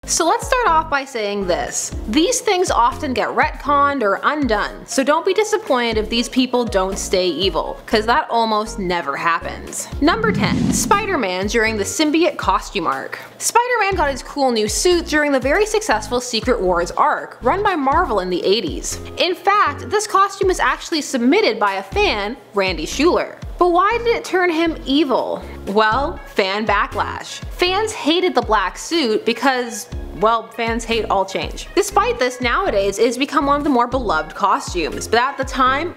So let's start off by saying this. These things often get retconned or undone, so don't be disappointed if these people don't stay evil, cause that almost never happens. Number 10. Spider-Man during the symbiote costume arc. Spider-Man got his cool new suit during the very successful Secret Wars arc, run by Marvel in the 80s. In fact, this costume was actually submitted by a fan, Randy Schuler. But why did it turn him evil? Well, fan backlash. Fans hated the black suit because, well, fans hate all change. Despite this, nowadays it has become one of the more beloved costumes, but at the time,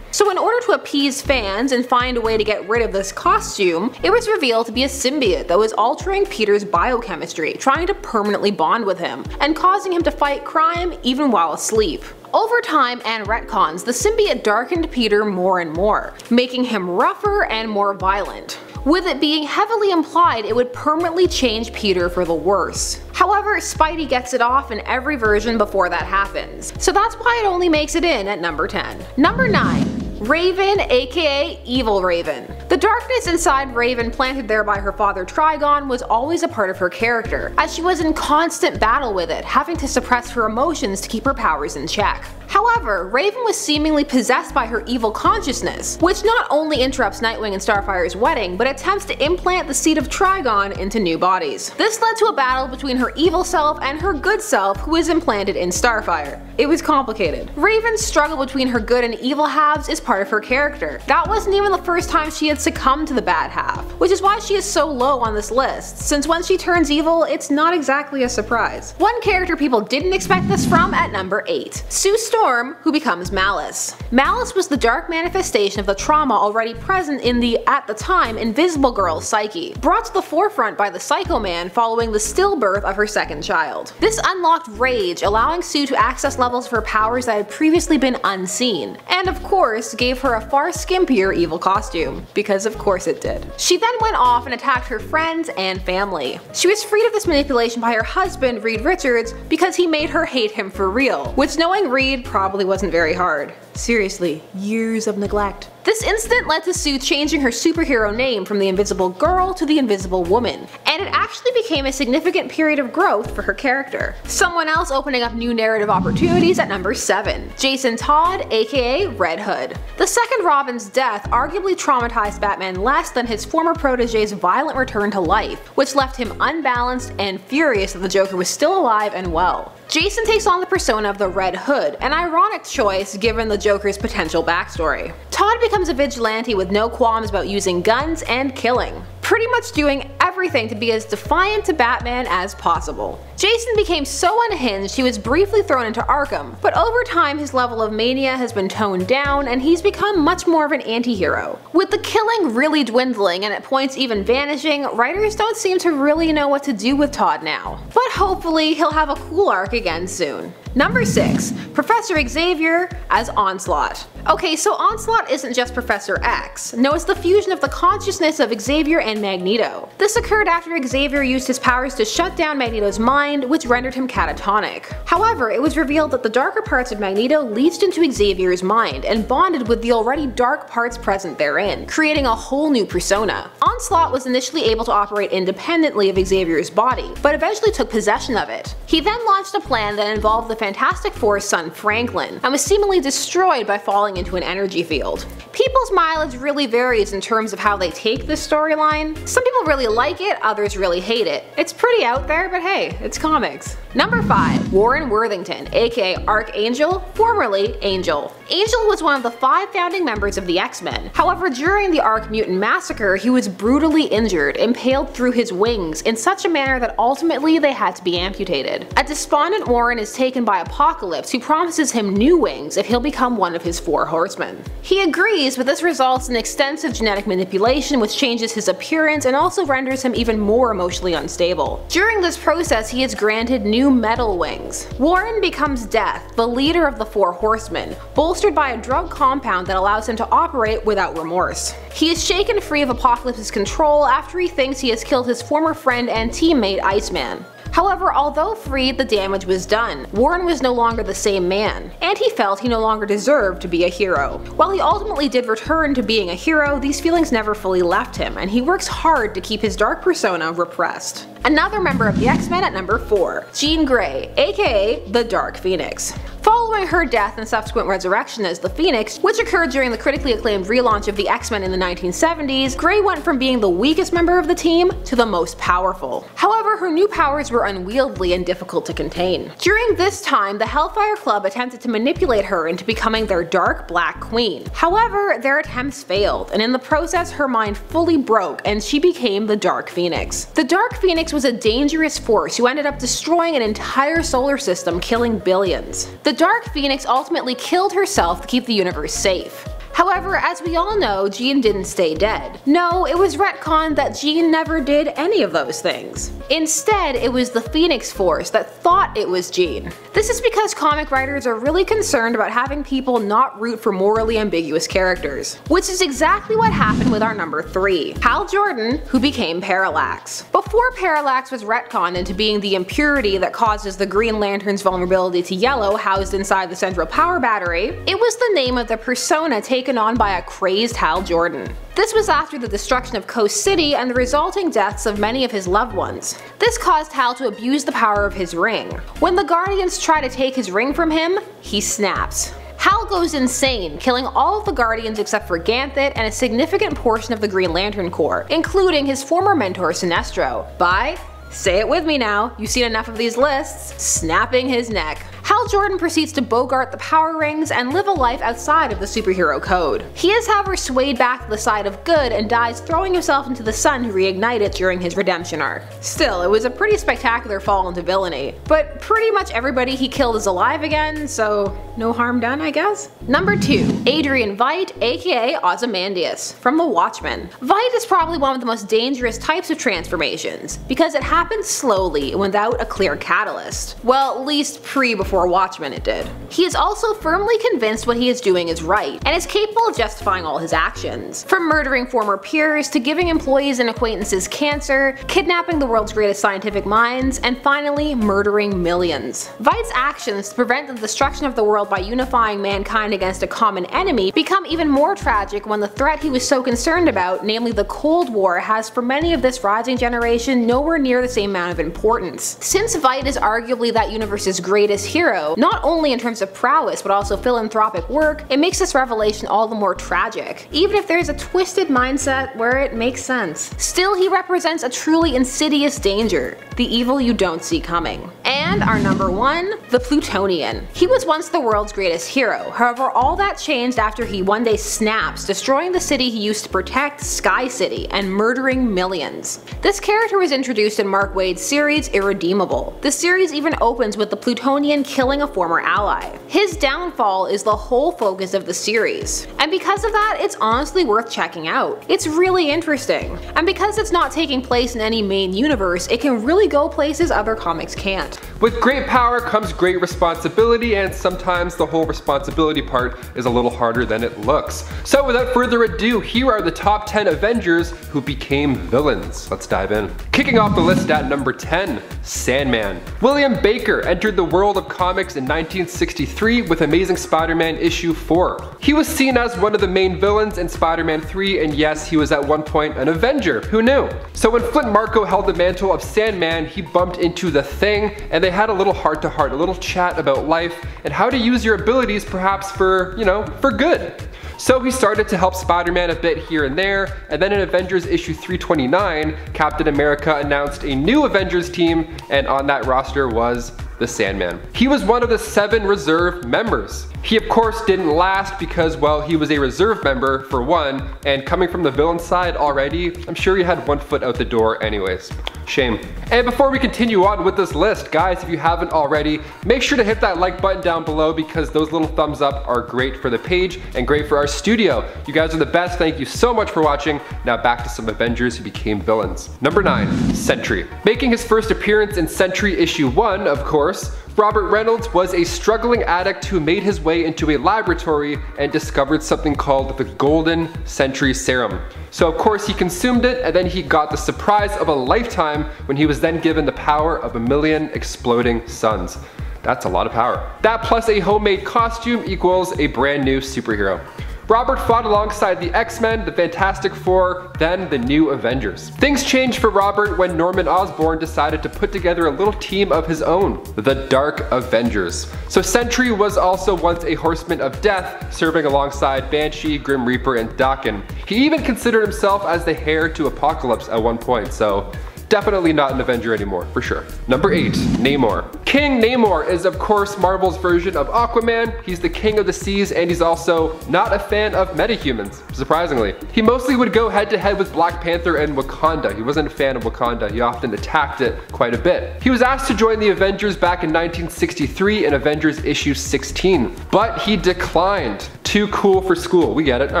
So in order to appease fans and find a way to get rid of this costume, it was revealed to be a symbiote that was altering Peter's biochemistry, trying to permanently bond with him, and causing him to fight crime even while asleep. Over time and retcons, the symbiote darkened Peter more and more, making him rougher and more violent, with it being heavily implied it would permanently change Peter for the worse. However, Spidey gets it off in every version before that happens, so that's why it only makes it in at number 10. Number 9. Raven, aka Evil Raven. The darkness inside Raven, planted there by her father Trigon, was always a part of her character, as she was in constant battle with it, having to suppress her emotions to keep her powers in check. However, Raven was seemingly possessed by her evil consciousness, which not only interrupts Nightwing and Starfire's wedding, but attempts to implant the seed of Trigon into new bodies. This led to a battle between her evil self and her good self, who was implanted in Starfire. It was complicated. Raven's struggle between her good and evil halves is part of her character. That wasn't even the first time she had succumbed to the bad half, which is why she is so low on this list, since when she turns evil, it's not exactly a surprise. One character people didn't expect this from at number 8. Sue Storm, who becomes Malice. Malice was the dark manifestation of the trauma already present in the, at the time, Invisible Girl's psyche, brought to the forefront by the Psycho Man following the stillbirth of her second child. This unlocked rage, allowing Sue to access levels of her powers that had previously been unseen, and of course gave her a far skimpier evil costume, because of course it did. She then went off and attacked her friends and family. She was freed of this manipulation by her husband, Reed Richards, because he made her hate him for real, which, knowing Reed, probably wasn't very hard. Seriously, years of neglect. This incident led to Sue changing her superhero name from the Invisible Girl to the Invisible Woman, and it actually became a significant period of growth for her character. Someone else opening up new narrative opportunities at number 7. Jason Todd, aka Red Hood. The second Robin's death arguably traumatized Batman less than his former protege's violent return to life, which left him unbalanced and furious that the Joker was still alive and well. Jason takes on the persona of the Red Hood, an ironic choice given the Joker's potential backstory. Todd becomes a vigilante with no qualms about using guns and killing, pretty much doing everything to be as defiant to Batman as possible. Jason became so unhinged he was briefly thrown into Arkham, but over time his level of mania has been toned down and he's become much more of an anti-hero. With the killing really dwindling and at points even vanishing, writers don't seem to really know what to do with Todd now. But hopefully he'll have a cool arc again soon. Number 6. Professor Xavier as Onslaught. Okay, so Onslaught isn't just Professor X. No, it's the fusion of the consciousness of Xavier and Magneto. This occurred after Xavier used his powers to shut down Magneto's mind, which rendered him catatonic. However, it was revealed that the darker parts of Magneto leached into Xavier's mind and bonded with the already dark parts present therein, creating a whole new persona. Onslaught was initially able to operate independently of Xavier's body, but eventually took possession of it. He then launched a plan that involved the Fantastic Four's son Franklin, and was seemingly destroyed by falling into an energy field. People's mileage really varies in terms of how they take this storyline. Some people really like it, others really hate it. It's pretty out there, but hey, it's comics. Number 5. Warren Worthington, aka Archangel, formerly Angel. Angel was one of the 5 founding members of the X-Men. However, during the Arc Mutant Massacre, he was brutally injured, impaled through his wings in such a manner that ultimately they had to be amputated. A despondent Warren is taken by Apocalypse, who promises him new wings if he'll become one of his 4 horsemen. He agrees, but this results in extensive genetic manipulation which changes his appearance and also renders him even more emotionally unstable. During this process, he is granted new metal wings. Warren becomes Death, the leader of the 4 horsemen, bolstered by a drug compound that allows him to operate without remorse. He is shaken free of Apocalypse's control after he thinks he has killed his former friend and teammate Iceman. However, although freed, the damage was done. Warren was no longer the same man, and he felt he no longer deserved to be a hero. While he ultimately did return to being a hero, these feelings never fully left him, and he works hard to keep his dark persona repressed. Another member of the X-Men at number 4, Jean Grey, aka the Dark Phoenix. Following her death and subsequent resurrection as the Phoenix, which occurred during the critically acclaimed relaunch of the X-Men in the 1970s, Grey went from being the weakest member of the team to the most powerful. However, her new powers were unwieldy and difficult to contain. During this time, the Hellfire Club attempted to manipulate her into becoming their Dark Black Queen. However, their attempts failed, and in the process her mind fully broke and she became the Dark Phoenix. The Dark Phoenix was a dangerous force who ended up destroying an entire solar system, killing billions. The Dark Phoenix ultimately killed herself to keep the universe safe. However, as we all know, Jean didn't stay dead. No, it was retconned that Jean never did any of those things. Instead, it was the Phoenix Force that thought it was Jean. This is because comic writers are really concerned about having people not root for morally ambiguous characters. Which is exactly what happened with our number 3, Hal Jordan, who became Parallax. Before Parallax was retconned into being the impurity that causes the Green Lantern's vulnerability to yellow housed inside the central power battery, it was the name of the persona taken on by a crazed Hal Jordan. This was after the destruction of Coast City and the resulting deaths of many of his loved ones. This caused Hal to abuse the power of his ring. When the Guardians try to take his ring from him, he snaps. Hal goes insane, killing all of the Guardians except for Ganthet and a significant portion of the Green Lantern Corps, including his former mentor Sinestro, by, say it with me now, you've seen enough of these lists, snapping his neck. Hal Jordan proceeds to bogart the power rings and live a life outside of the superhero code. He is however swayed back to the side of good and dies throwing himself into the sun to reignite it during his redemption arc. Still, it was a pretty spectacular fall into villainy, but pretty much everybody he killed is alive again, so no harm done, I guess? Number 2, Adrian Veidt, aka Ozymandias, from The Watchmen. Veidt is probably one of the most dangerous types of transformations, because it happens slowly and without a clear catalyst. Well, at least before Watchmen it did. He is also firmly convinced what he is doing is right, and is capable of justifying all his actions. From murdering former peers, to giving employees and acquaintances cancer, kidnapping the world's greatest scientific minds, and finally murdering millions. Veidt's actions to prevent the destruction of the world by unifying mankind against a common enemy become even more tragic when the threat he was so concerned about, namely the Cold War, has for many of this rising generation nowhere near the same amount of importance. Since Veidt is arguably that universe's greatest hero, not only in terms of prowess but also philanthropic work, it makes this revelation all the more tragic, even if there's a twisted mindset where it makes sense. Still, he represents a truly insidious danger, the evil you don't see coming. And our number 1, the Plutonian. He was once the world's greatest hero, however all that changed after he one day snaps, destroying the city he used to protect, Sky City, and murdering millions. This character was introduced in Mark Waid's series Irredeemable. The series even opens with the Plutonian killing a former ally. His downfall is the whole focus of the series, and because of that it's honestly worth checking out. It's really interesting, and because it's not taking place in any main universe, it can really go places other comics can't. With great power comes great responsibility, and sometimes the whole responsibility part is a little harder than it looks. So without further ado, here are the top 10 Avengers who became villains. Let's dive in. Kicking off the list at number 10, Sandman. William Baker entered the world of comics in 1963 with Amazing Spider-Man issue 4. He was seen as one of the main villains in Spider-Man 3, and yes, he was at one point an Avenger, who knew? So when Flint Marko held the mantle of Sandman, he bumped into the Thing, and they had a little heart-to-heart, a little chat about life and how to use your abilities perhaps for, for good. So he started to help Spider-Man a bit here and there, and then in Avengers issue 329, Captain America announced a new Avengers team, and on that roster was the Sandman. He was one of the 7 reserve members. He of course didn't last because, well, he was a reserve member for one, and coming from the villain side already, I'm sure he had one foot out the door anyways. Shame. And before we continue on with this list, guys, if you haven't already, make sure to hit that like button down below because those little thumbs up are great for the page and great for our studio. You guys are the best, thank you so much for watching. Now back to some Avengers who became villains. Number 9, Sentry. Making his first appearance in Sentry issue 1, of course, Robert Reynolds was a struggling addict who made his way into a laboratory and discovered something called the Golden Sentry Serum. So of course he consumed it, and then he got the surprise of a lifetime when he was then given the power of 1,000,000 exploding suns. That's a lot of power. That plus a homemade costume equals a brand new superhero. Robert fought alongside the X-Men, the Fantastic Four, then the New Avengers. Things changed for Robert when Norman Osborn decided to put together a little team of his own, the Dark Avengers. So Sentry was also once a Horseman of Death, serving alongside Banshee, Grim Reaper, and Daken. He even considered himself as the heir to Apocalypse at one point, so definitely not an Avenger anymore, for sure. Number 8, Namor. King Namor is of course Marvel's version of Aquaman. He's the king of the seas, and he's also not a fan of metahumans, surprisingly. He mostly would go head to head with Black Panther and Wakanda. He wasn't a fan of Wakanda. He often attacked it quite a bit. He was asked to join the Avengers back in 1963 in Avengers issue 16, but he declined. Too cool for school. We get it. All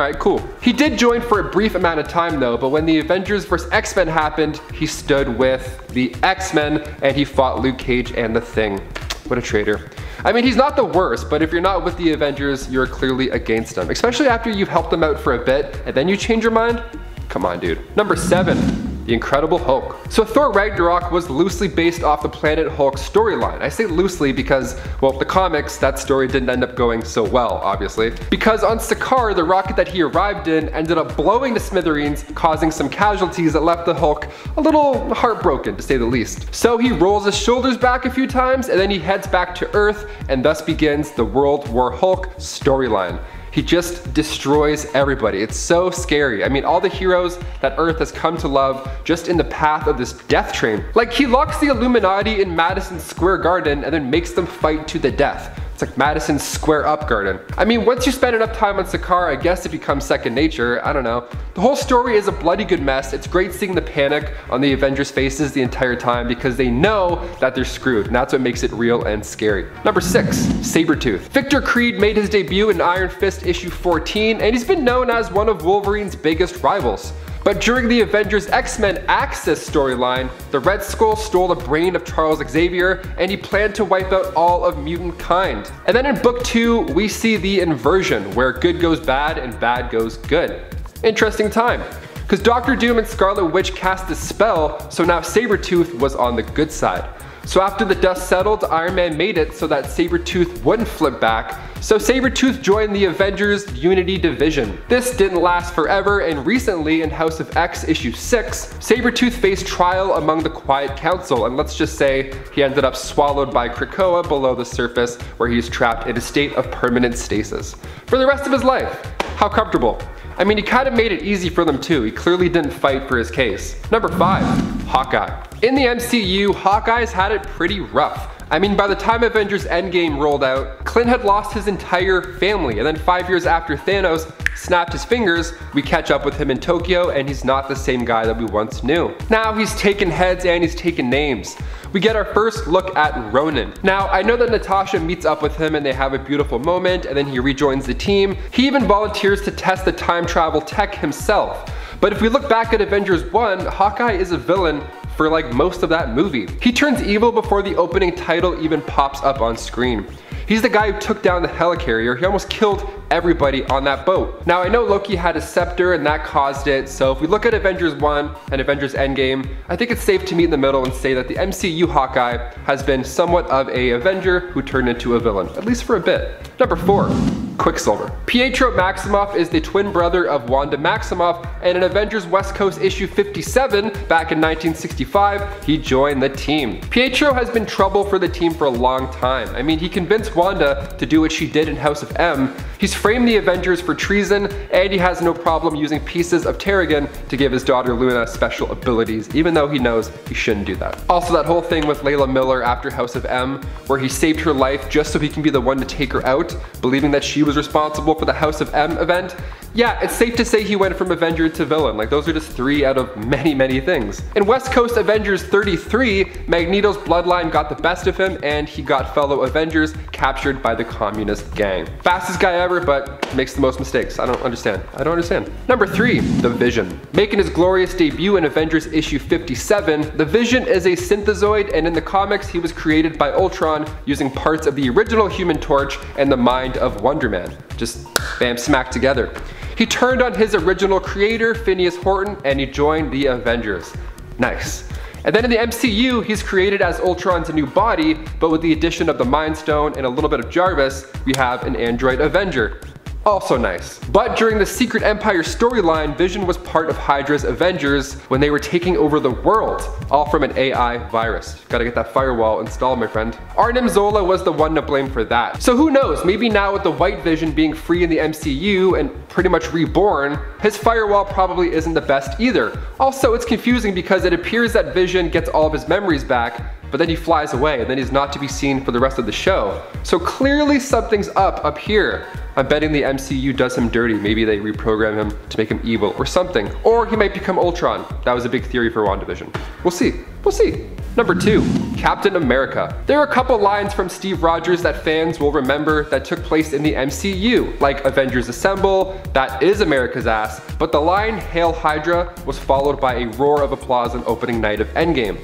right, cool. He did join for a brief amount of time though, but when the Avengers vs. X-Men happened, he stood with the X-Men and he fought Luke Cage and the Thing. What a traitor. I mean, he's not the worst, but if you're not with the Avengers, you're clearly against them, especially after you've helped them out for a bit and then you change your mind. Come on, dude. Number 7. The Incredible Hulk. So Thor Ragnarok was loosely based off the Planet Hulk storyline. I say loosely because, well, the comics, that story didn't end up going so well, obviously. Because on Sakaar, the rocket that he arrived in ended up blowing to smithereens, causing some casualties that left the Hulk a little heartbroken, to say the least. So he rolls his shoulders back a few times, and then he heads back to Earth, and thus begins the World War Hulk storyline. He just destroys everybody. It's so scary. I mean, all the heroes that Earth has come to love just in the path of this death train. Like, he locks the Illuminati in Madison Square Garden and then makes them fight to the death. It's like Madison Square Up Garden. I mean, once you spend enough time on Sakaar, I guess it becomes second nature. I don't know. The whole story is a bloody good mess. It's great seeing the panic on the Avengers' faces the entire time because they know that they're screwed, and that's what makes it real and scary. Number 6, Sabretooth. Victor Creed made his debut in Iron Fist issue 14, and he's been known as one of Wolverine's biggest rivals. But during the Avengers X-Men Axis storyline, the Red Skull stole the brain of Charles Xavier and he planned to wipe out all of mutant kind. And then in book 2, we see the inversion, where good goes bad and bad goes good. Interesting time, because Doctor Doom and Scarlet Witch cast a spell, so now Sabretooth was on the good side. So after the dust settled, Iron Man made it so that Sabretooth wouldn't flip back, so Sabretooth joined the Avengers Unity Division. This didn't last forever, and recently in House of X issue 6, Sabretooth faced trial among the Quiet Council, and let's just say he ended up swallowed by Krakoa below the surface, where he's trapped in a state of permanent stasis for the rest of his life. How comfortable. I mean, he kind of made it easy for them too. He clearly didn't fight for his case. Number 5, Hawkeye. In the MCU, Hawkeye's had it pretty rough. I mean, by the time Avengers Endgame rolled out, Clint had lost his entire family, and then 5 years after Thanos snapped his fingers, we catch up with him in Tokyo, and he's not the same guy that we once knew. Now he's taken heads and he's taken names. We get our first look at Ronan. Now, I know that Natasha meets up with him and they have a beautiful moment, and then he rejoins the team. He even volunteers to test the time travel tech himself. But if we look back at Avengers 1, Hawkeye is a villain for like most of that movie. He turns evil before the opening title even pops up on screen. He's the guy who took down the helicarrier. He almost killed everybody on that boat. Now, I know Loki had a scepter and that caused it, so if we look at Avengers 1 and Avengers Endgame, I think it's safe to meet in the middle and say that the MCU Hawkeye has been somewhat of a Avenger who turned into a villain, at least for a bit. Number 4, Quicksilver. Pietro Maximoff is the twin brother of Wanda Maximoff, and in Avengers West Coast issue 57 back in 1965, he joined the team. Pietro has been trouble for the team for a long time. I mean, he convinced Wanda to do what she did in House of M. He's framed the Avengers for treason, and he has no problem using pieces of Terrigen to give his daughter Luna special abilities, even though he knows he shouldn't do that. Also, that whole thing with Layla Miller after House of M, where he saved her life just so he can be the one to take her out, believing that she was responsible for the House of M event. Yeah, it's safe to say he went from Avenger to villain. Like, those are just 3 out of many, many things. In West Coast Avengers 33, Magneto's bloodline got the best of him, and he got fellow Avengers captured by the communist gang. Fastest guy ever, but makes the most mistakes. I don't understand. Number 3, The Vision. Making his glorious debut in Avengers issue 57, The Vision is a synthezoid, and in the comics, he was created by Ultron using parts of the original Human Torch and the mind of Wonder Man. Just bam, smack together. He turned on his original creator, Phineas Horton, and he joined the Avengers. Nice. And then in the MCU, he's created as Ultron's new body, but with the addition of the Mind Stone and a little bit of Jarvis, we have an android Avenger. also nice. But during the Secret Empire storyline, Vision was part of Hydra's Avengers when they were taking over the world, all from an AI virus. Gotta get that firewall installed, my friend. Arnim Zola was the one to blame for that. So who knows, maybe now with the White Vision being free in the MCU and pretty much reborn, his firewall probably isn't the best either. Also, it's confusing because it appears that Vision gets all of his memories back, but then he flies away and then he's not to be seen for the rest of the show. So clearly something's up here. I'm betting the MCU does him dirty. Maybe they reprogram him to make him evil or something. Or he might become Ultron. That was a big theory for WandaVision. We'll see. We'll see. Number 2, Captain America. There are a couple lines from Steve Rogers that fans will remember that took place in the MCU, like Avengers Assemble, that is America's ass, but the line Hail Hydra was followed by a roar of applause on opening night of Endgame.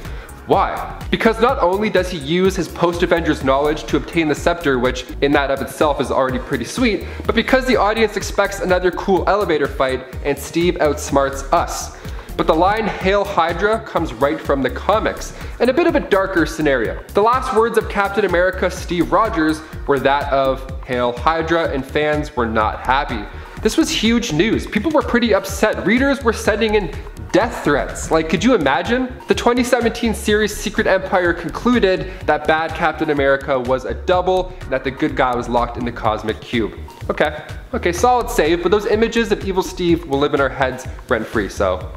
Why? Because not only does he use his post-Avengers knowledge to obtain the scepter, which in that of itself is already pretty sweet, but because the audience expects another cool elevator fight and Steve outsmarts us. But the line Hail Hydra comes right from the comics, and a bit of a darker scenario. The last words of Captain America Steve Rogers were that of Hail Hydra, and fans were not happy. This was huge news. People were pretty upset. Readers were sending in death threats. Like, could you imagine? The 2017 series Secret Empire concluded that bad Captain America was a double and that the good guy was locked in the cosmic cube. Okay, solid save, but those images of evil Steve will live in our heads rent-free, so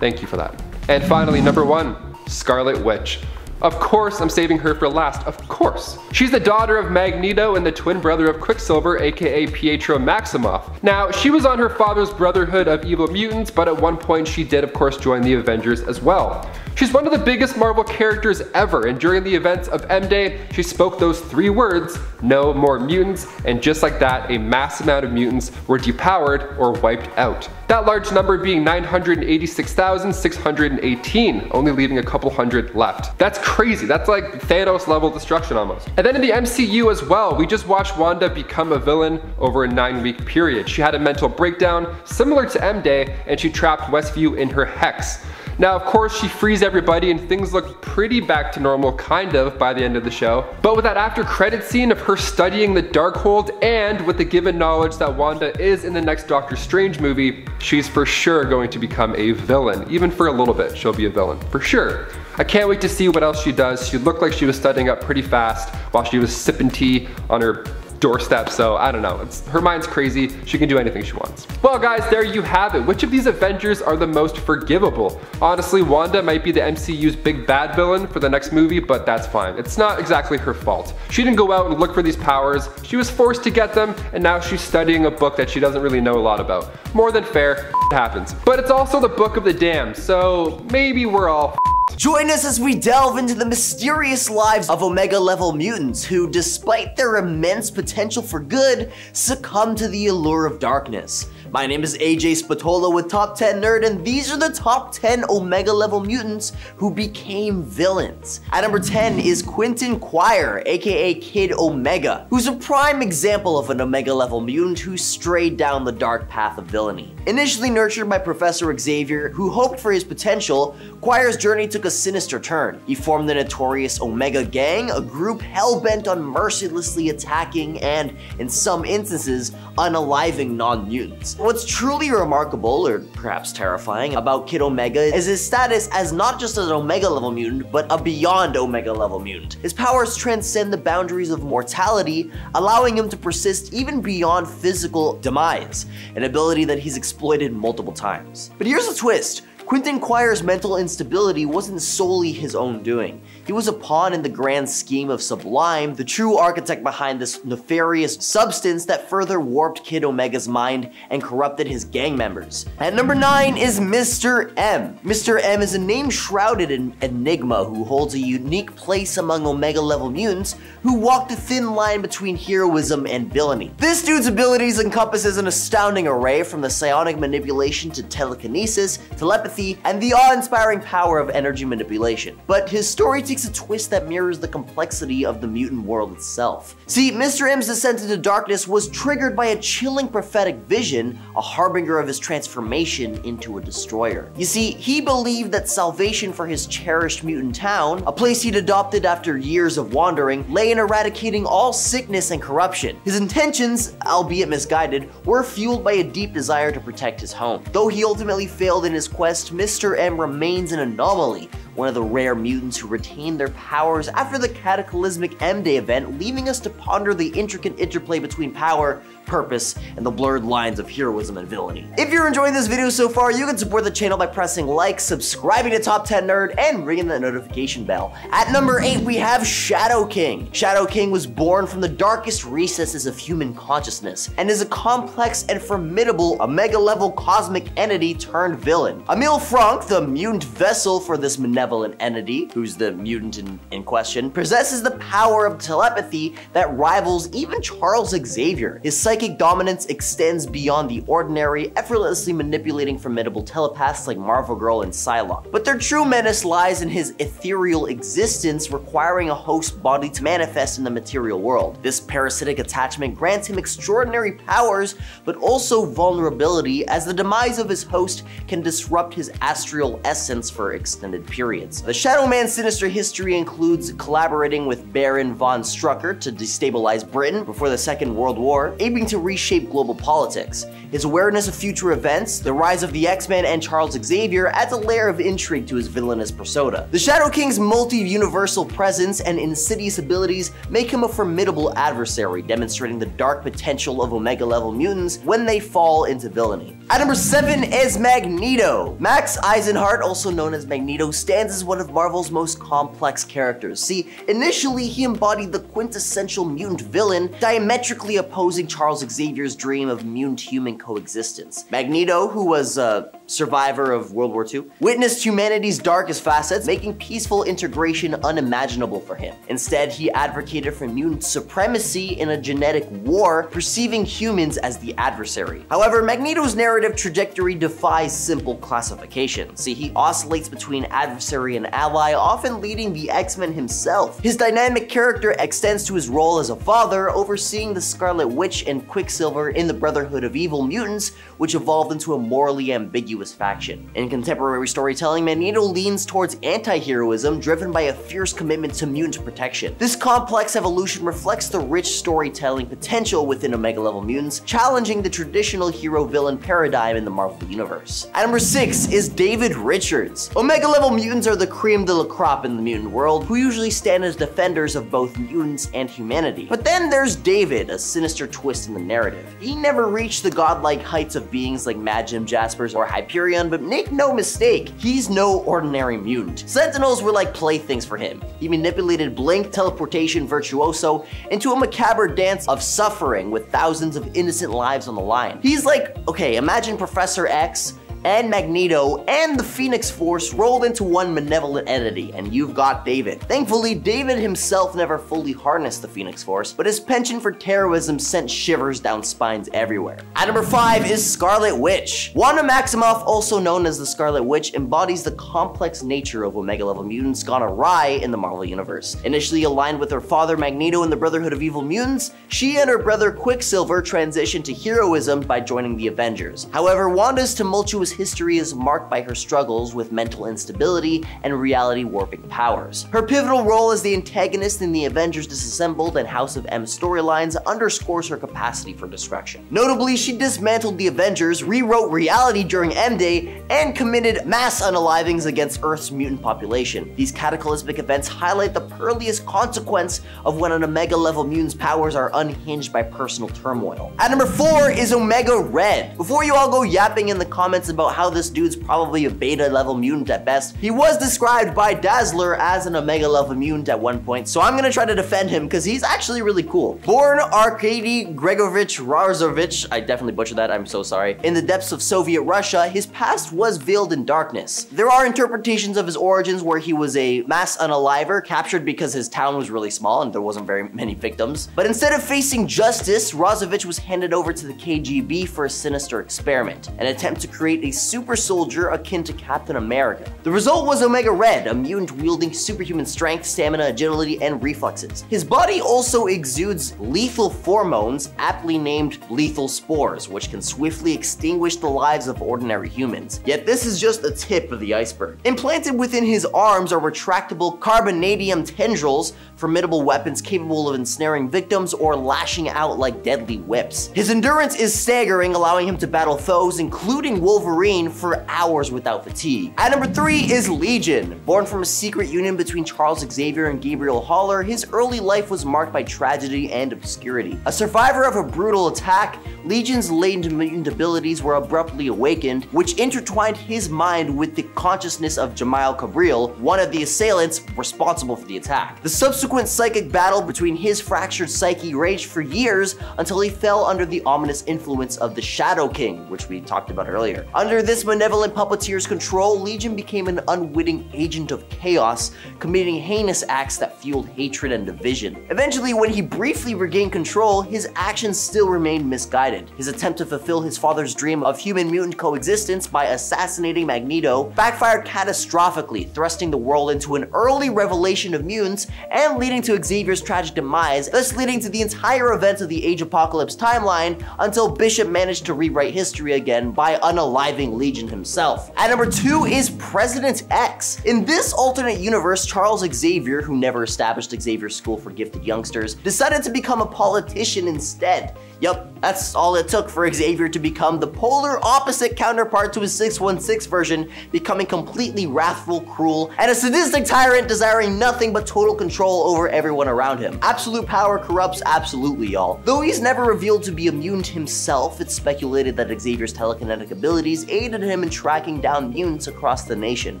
thank you for that. And finally, number 1, Scarlet Witch. Of course, I'm saving her for last, of course. She's the daughter of Magneto and the twin brother of Quicksilver, aka Pietro Maximoff. Now, she was on her father's Brotherhood of Evil Mutants, but at one point she did of course join the Avengers as well. She's one of the biggest Marvel characters ever, and during the events of M-Day, she spoke those 3 words, no more mutants, and just like that, a mass amount of mutants were depowered or wiped out. That large number being 986,618, only leaving a couple hundred left. That's crazy, that's like Thanos level destruction almost. And then in the MCU as well, we just watched Wanda become a villain over a 9-week period. She had a mental breakdown similar to M-Day, and she trapped Westview in her hex. Now, of course, she frees everybody and things look pretty back to normal, kind of, by the end of the show. But with that after credit scene of her studying the Darkhold, and with the given knowledge that Wanda is in the next Doctor Strange movie, she's for sure going to become a villain. Even for a little bit, she'll be a villain, for sure. I can't wait to see what else she does. She looked like she was studying up pretty fast while she was sipping tea on her doorstep, so I don't know. Her mind's crazy. She can do anything she wants. Well guys, there you have it. Which of these Avengers are the most forgivable? Honestly, Wanda might be the MCU's big bad villain for the next movie, but that's fine. It's not exactly her fault. She didn't go out and look for these powers. She was forced to get them, and now she's studying a book that she doesn't really know a lot about. More than fair, it happens. But it's also the Book of the Damned, so maybe we're all Join us as we delve into the mysterious lives of Omega-level mutants who, despite their immense potential for good, succumb to the allure of darkness. My name is AJ Spatola with Top 10 Nerd, and these are the top 10 Omega-level mutants who became villains. At number 10 is Quentin Quire, aka Kid Omega, who's a prime example of an Omega-level mutant who strayed down the dark path of villainy. Initially nurtured by Professor Xavier, who hoped for his potential, Quire's journey took a sinister turn. He formed the notorious Omega Gang, a group hell-bent on mercilessly attacking and, in some instances, unaliving non-mutants. What's truly remarkable, or perhaps terrifying, about Kid Omega is his status as not just an Omega-level mutant, but a beyond Omega-level mutant. His powers transcend the boundaries of mortality, allowing him to persist even beyond physical demise, an ability that he's exploited multiple times. But here's the twist. Quentin Quire's mental instability wasn't solely his own doing. He was a pawn in the grand scheme of Sublime, the true architect behind this nefarious substance that further warped Kid Omega's mind and corrupted his gang members. At number 9 is Mr. M. Mr. M is a name shrouded in enigma who holds a unique place among Omega-level mutants who walk the thin line between heroism and villainy. This dude's abilities encompasses an astounding array from the psionic manipulation to telekinesis, telepathy, and the awe-inspiring power of energy manipulation. But his story to takes a twist that mirrors the complexity of the mutant world itself. See, Mr. M's descent into darkness was triggered by a chilling prophetic vision, a harbinger of his transformation into a destroyer. You see, he believed that salvation for his cherished mutant town, a place he'd adopted after years of wandering, lay in eradicating all sickness and corruption. His intentions, albeit misguided, were fueled by a deep desire to protect his home. Though he ultimately failed in his quest, Mr. M remains an anomaly, one of the rare mutants who retained their powers after the cataclysmic M-Day event, leaving us to ponder the intricate interplay between power, purpose, and the blurred lines of heroism and villainy. If you're enjoying this video so far, you can support the channel by pressing like, subscribing to Top 10 Nerd, and ringing the notification bell. At number 8, we have Shadow King. Shadow King was born from the darkest recesses of human consciousness, and is a complex and formidable Omega-level cosmic entity turned villain. Emil Frank, the mutant vessel for this benevolent entity, who's the mutant in question, possesses the power of telepathy that rivals even Charles Xavier. His psychic dominance extends beyond the ordinary, effortlessly manipulating formidable telepaths like Marvel Girl and Psylocke. But their true menace lies in his ethereal existence, requiring a host body to manifest in the material world. This parasitic attachment grants him extraordinary powers, but also vulnerability, as the demise of his host can disrupt his astral essence for extended periods. The Shadow Man's sinister history includes collaborating with Baron von Strucker to destabilize Britain before the Second World War, aiming to reshape global politics. His awareness of future events, the rise of the X-Men, and Charles Xavier adds a layer of intrigue to his villainous persona. The Shadow King's multi-universal presence and insidious abilities make him a formidable adversary, demonstrating the dark potential of Omega-level mutants when they fall into villainy. At number 7 is Magneto. Max Eisenhardt, also known as Magneto, stands as one of Marvel's most complex characters. See, initially he embodied the quintessential mutant villain, diametrically opposing Charles Xavier's dream of mutant-human coexistence. Magneto, who was a survivor of World War II, witnessed humanity's darkest facets, making peaceful integration unimaginable for him. Instead, he advocated for mutant supremacy in a genetic war, perceiving humans as the adversary. However, Magneto's narrative trajectory defies simple classification. See, he oscillates between adversary and ally, often leading the X-Men himself. His dynamic character extends to his role as a father, overseeing the Scarlet Witch and Quicksilver in the Brotherhood of Evil Mutants, which evolved into a morally ambiguous faction. In contemporary storytelling, Magneto leans towards anti-heroism, driven by a fierce commitment to mutant protection. This complex evolution reflects the rich storytelling potential within Omega-level mutants, challenging the traditional hero-villain paradigm in the Marvel Universe. At number 6 is David Richards. Omega-level mutants are the cream de la crop in the mutant world, who usually stand as defenders of both mutants and humanity. But then there's David, a sinister twist in the narrative. He never reached the godlike heights of beings like Magim, Jaspers, or Hyperion, but make no mistake, he's no ordinary mutant. Sentinels were like playthings for him. He manipulated Blink, teleportation virtuoso, into a macabre dance of suffering with thousands of innocent lives on the line. He's like, okay, imagine Professor X and Magneto and the Phoenix Force rolled into one malevolent entity, and you've got David. Thankfully, David himself never fully harnessed the Phoenix Force, but his penchant for terrorism sent shivers down spines everywhere. At number 5 is Scarlet Witch. Wanda Maximoff, also known as the Scarlet Witch, embodies the complex nature of Omega-level mutants gone awry in the Marvel Universe. Initially aligned with her father Magneto in the Brotherhood of Evil Mutants, she and her brother Quicksilver transitioned to heroism by joining the Avengers. However, Wanda's tumultuous history is marked by her struggles with mental instability and reality-warping powers. Her pivotal role as the antagonist in the Avengers Disassembled and House of M storylines underscores her capacity for destruction. Notably, she dismantled the Avengers, rewrote reality during M-Day, and committed mass unalivings against Earth's mutant population. These cataclysmic events highlight the pearliest consequence of when an Omega-level mutant's powers are unhinged by personal turmoil. At number 4 is Omega Red. Before you all go yapping in the comments about how this dude's probably a beta-level mutant at best, he was described by Dazzler as an Omega-level mutant at one point, so I'm gonna try to defend him because he's actually really cool. Born Arkady Gregorovich Razovich, I definitely butchered that, I'm so sorry, in the depths of Soviet Russia, his past was veiled in darkness. There are interpretations of his origins where he was a mass unaliver, captured because his town was really small and there wasn't very many victims. But instead of facing justice, Razovich was handed over to the KGB for a sinister experiment, an attempt to create a super soldier akin to Captain America. The result was Omega Red, a mutant wielding superhuman strength, stamina, agility, and reflexes. His body also exudes lethal pheromones, aptly named lethal spores, which can swiftly extinguish the lives of ordinary humans. Yet this is just the tip of the iceberg. Implanted within his arms are retractable carbonadium tendrils, formidable weapons capable of ensnaring victims or lashing out like deadly whips. His endurance is staggering, allowing him to battle foes, including Wolverine, for hours without fatigue. At number 3 is Legion. Born from a secret union between Charles Xavier and Gabriel Haller, his early life was marked by tragedy and obscurity. A survivor of a brutal attack, Legion's latent mutant abilities were abruptly awakened, which intertwined his mind with the consciousness of Jamail Cabril, one of the assailants responsible for the attack. The subsequent psychic battle between his fractured psyche raged for years until he fell under the ominous influence of the Shadow King, which we talked about earlier. Under this malevolent puppeteer's control, Legion became an unwitting agent of chaos, committing heinous acts that fueled hatred and division. Eventually, when he briefly regained control, his actions still remained misguided. His attempt to fulfill his father's dream of human-mutant coexistence by assassinating Magneto backfired catastrophically, thrusting the world into an early revelation of mutants and leading to Xavier's tragic demise, thus leading to the entire events of the Age Apocalypse timeline until Bishop managed to rewrite history again by unaliving Legion himself. At number 2 is President X. In this alternate universe, Charles Xavier, who never established Xavier's School for Gifted Youngsters, decided to become a politician instead. Yup, that's all it took for Xavier to become the polar opposite counterpart to his 616 version, becoming completely wrathful, cruel, and a sadistic tyrant desiring nothing but total control over everyone around him. Absolute power corrupts absolutely, y'all. Though he's never revealed to be a mutant himself, it's speculated that Xavier's telekinetic abilities aided him in tracking down mutants across the nation.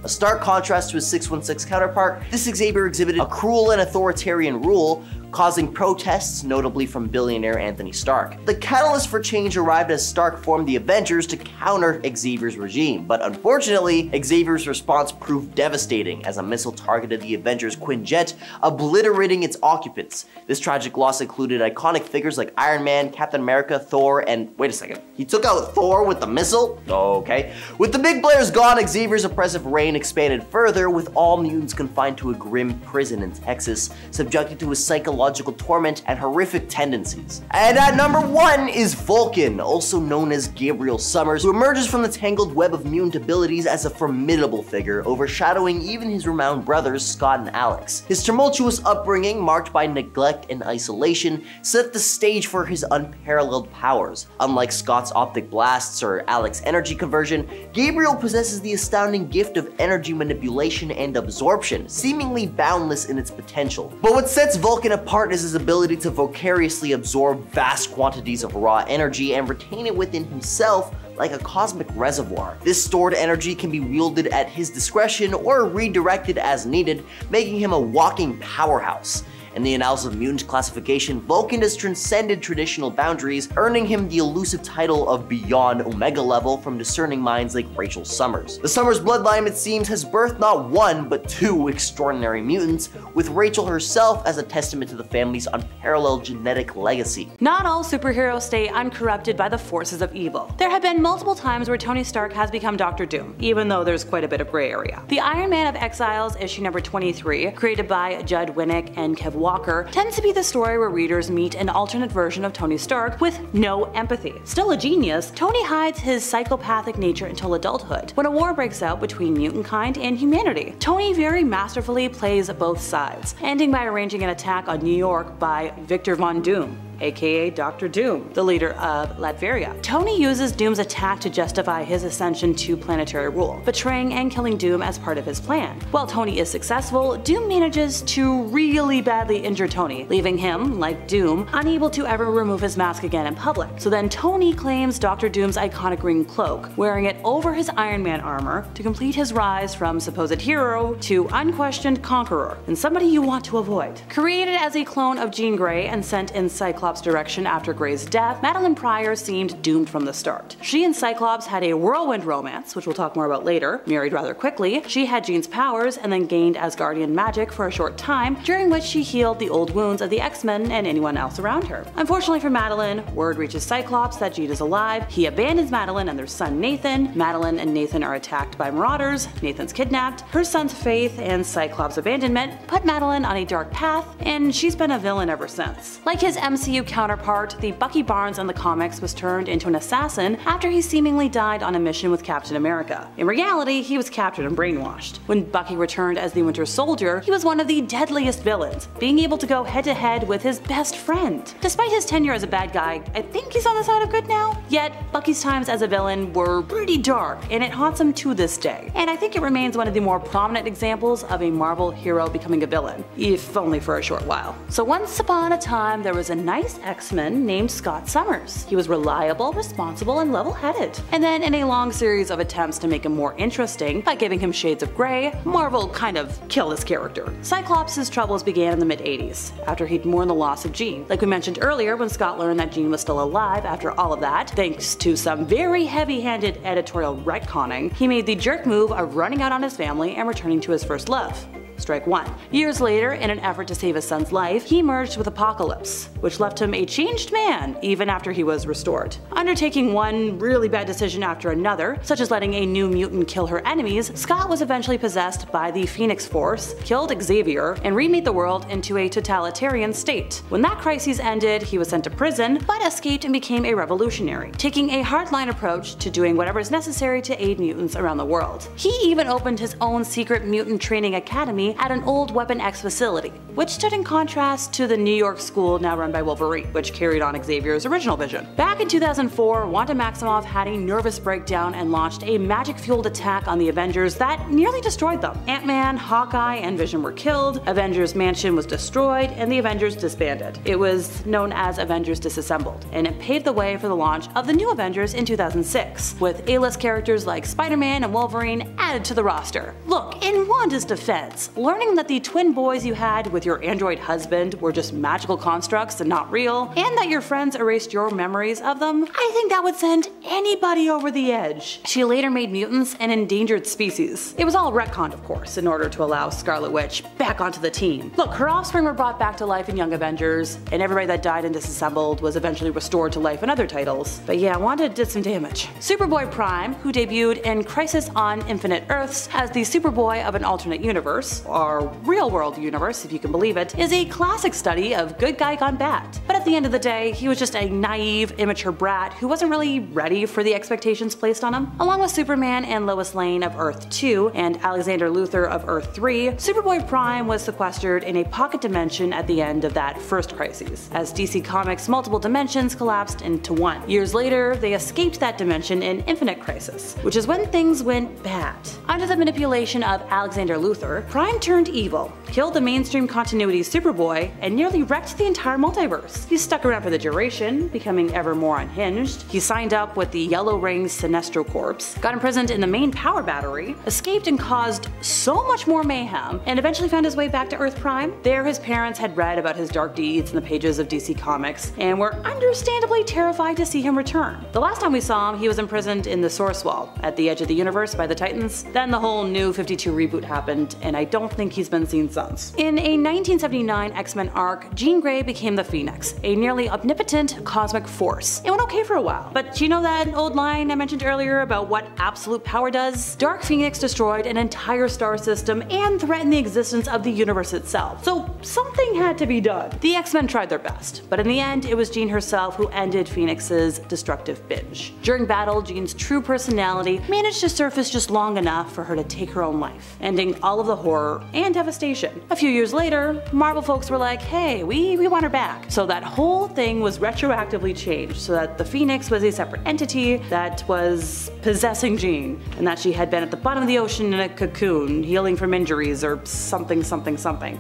A stark contrast to his 616 counterpart, this Xavier exhibited a cruel and authoritarian rule, causing protests, notably from billionaire Anthony Stark. The catalyst for change arrived as Stark formed the Avengers to counter Xavier's regime, but unfortunately, Xavier's response proved devastating as a missile targeted the Avengers' Quinjet, obliterating its occupants. This tragic loss included iconic figures like Iron Man, Captain America, Thor, and wait a second, he took out Thor with the missile? Okay. With the big players gone, Xavier's oppressive reign expanded further, with all mutants confined to a grim prison in Texas, subjected to a psychological torment and horrific tendencies. And at number 1 is Vulcan, also known as Gabriel Summers, who emerges from the tangled web of mutant abilities as a formidable figure, overshadowing even his renowned brothers Scott and Alex. His tumultuous upbringing, marked by neglect and isolation, set the stage for his unparalleled powers. Unlike Scott's optic blasts or Alex's energy conversion, Gabriel possesses the astounding gift of energy manipulation and absorption, seemingly boundless in its potential. But what sets Vulcan apart is his ability to vicariously absorb vast quantities of raw energy and retain it within himself like a cosmic reservoir. This stored energy can be wielded at his discretion or redirected as needed, making him a walking powerhouse. In the annals of mutant classification, Vulcan has transcended traditional boundaries, earning him the elusive title of Beyond Omega Level from discerning minds like Rachel Summers. The Summers bloodline, it seems, has birthed not one, but 2 extraordinary mutants, with Rachel herself as a testament to the family's unparalleled genetic legacy. Not all superheroes stay uncorrupted by the forces of evil. There have been multiple times where Tony Stark has become Dr. Doom, even though there's quite a bit of gray area. The Iron Man of Exiles, issue number 23, created by Judd Winnick and Kev Walker, tends to be the story where readers meet an alternate version of Tony Stark with no empathy. Still a genius, Tony hides his psychopathic nature until adulthood, when a war breaks out between mutant kind and humanity. Tony very masterfully plays both sides, ending by arranging an attack on New York by Victor Von Doom, aka Dr. Doom, the leader of Latveria. Tony uses Doom's attack to justify his ascension to planetary rule, betraying and killing Doom as part of his plan. While Tony is successful, Doom manages to really badly injure Tony, leaving him, like Doom, unable to ever remove his mask again in public. So then Tony claims Dr. Doom's iconic green cloak, wearing it over his Iron Man armor to complete his rise from supposed hero to unquestioned conqueror, and somebody you want to avoid. Created as a clone of Jean Grey and sent in Cyclops Cyclops' direction after Gray's death, Madeline Pryor seemed doomed from the start. She and Cyclops had a whirlwind romance, which we'll talk more about later, married rather quickly. She had Jean's powers and then gained Asgardian magic for a short time, during which she healed the old wounds of the X-Men and anyone else around her. Unfortunately for Madeline, word reaches Cyclops that Jean is alive. He abandons Madeline and their son Nathan. Madeline and Nathan are attacked by marauders. Nathan's kidnapped. Her son's faith and Cyclops' abandonment put Madeline on a dark path, and she's been a villain ever since. Like his MCU counterpart, the Bucky Barnes in the comics was turned into an assassin after he seemingly died on a mission with Captain America. In reality, he was captured and brainwashed. When Bucky returned as the Winter Soldier, he was one of the deadliest villains, being able to go head to head with his best friend. Despite his tenure as a bad guy, I think he's on the side of good now. Yet, Bucky's times as a villain were pretty dark, and it haunts him to this day. And I think it remains one of the more prominent examples of a Marvel hero becoming a villain, if only for a short while. So once upon a time, there was a nice X-Men named Scott Summers. He was reliable, responsible, and level-headed. And then in a long series of attempts to make him more interesting by giving him shades of gray, Marvel kind of killed his character. Cyclops' troubles began in the mid-80s, after he'd mourned the loss of Jean. Like we mentioned earlier, when Scott learned that Jean was still alive after all of that, thanks to some very heavy-handed editorial retconning, he made the jerk move of running out on his family and returning to his first love. Strike one. Years later, in an effort to save his son's life, he merged with Apocalypse, which left him a changed man even after he was restored. Undertaking one really bad decision after another, such as letting a new mutant kill her enemies, Scott was eventually possessed by the Phoenix Force, killed Xavier, and remade the world into a totalitarian state. When that crisis ended, he was sent to prison, but escaped and became a revolutionary, taking a hardline approach to doing whatever is necessary to aid mutants around the world. He even opened his own secret mutant training academy at an old Weapon X facility, which stood in contrast to the New York school now run by Wolverine, which carried on Xavier's original vision. Back in 2004, Wanda Maximoff had a nervous breakdown and launched a magic-fueled attack on the Avengers that nearly destroyed them. Ant-Man, Hawkeye, and Vision were killed, Avengers Mansion was destroyed, and the Avengers disbanded. It was known as Avengers Disassembled, and it paved the way for the launch of the new Avengers in 2006, with A-list characters like Spider-Man and Wolverine added to the roster. Look, in Wanda's defense, learning that the twin boys you had with your android husband were just magical constructs and not real, and that your friends erased your memories of them, I think that would send anybody over the edge. She later made mutants an endangered species. It was all retconned, of course, in order to allow Scarlet Witch back onto the team. Look, her offspring were brought back to life in Young Avengers, and everybody that died and disassembled was eventually restored to life in other titles. But yeah, Wanda did some damage. Superboy Prime, who debuted in Crisis on Infinite Earths as the Superboy of an alternate universe, or real-world universe if you can believe it, is a classic study of good guy gone bad. But at the end of the day, he was just a naive, immature brat who wasn't really ready for the expectations placed on him. Along with Superman and Lois Lane of Earth 2 and Alexander Luthor of Earth 3, Superboy Prime was sequestered in a pocket dimension at the end of that first crisis, as DC Comics' multiple dimensions collapsed into one. Years later, they escaped that dimension in Infinite Crisis, which is when things went bad. Under the manipulation of Alexander Luthor, Prime turned evil, killed the mainstream continuity Superboy, and nearly wrecked the entire multiverse. He stuck around for the duration, becoming ever more unhinged. He signed up with the Yellow Ring's Sinestro Corps, got imprisoned in the main power battery, escaped and caused so much more mayhem, and eventually found his way back to Earth Prime. There his parents had read about his dark deeds in the pages of DC Comics, and were understandably terrified to see him return. The last time we saw him, he was imprisoned in the Source Wall, at the edge of the universe by the Titans. Then the whole New 52 reboot happened, and I don't think he's been seen since. In a 1979 X-Men arc, Jean Grey became the Phoenix, a nearly omnipotent cosmic force. It went okay for a while, but you know that old line I mentioned earlier about what absolute power does? Dark Phoenix destroyed an entire star system and threatened the existence of the universe itself, so something had to be done. The X-Men tried their best, but in the end it was Jean herself who ended Phoenix's destructive binge. During battle, Jean's true personality managed to surface just long enough for her to take her own life, ending all of the horror and devastation. A few years later, Marvel folks were like, hey, we want her back. So that whole thing was retroactively changed so that the Phoenix was a separate entity that was possessing Jean, and that she had been at the bottom of the ocean in a cocoon, healing from injuries or something.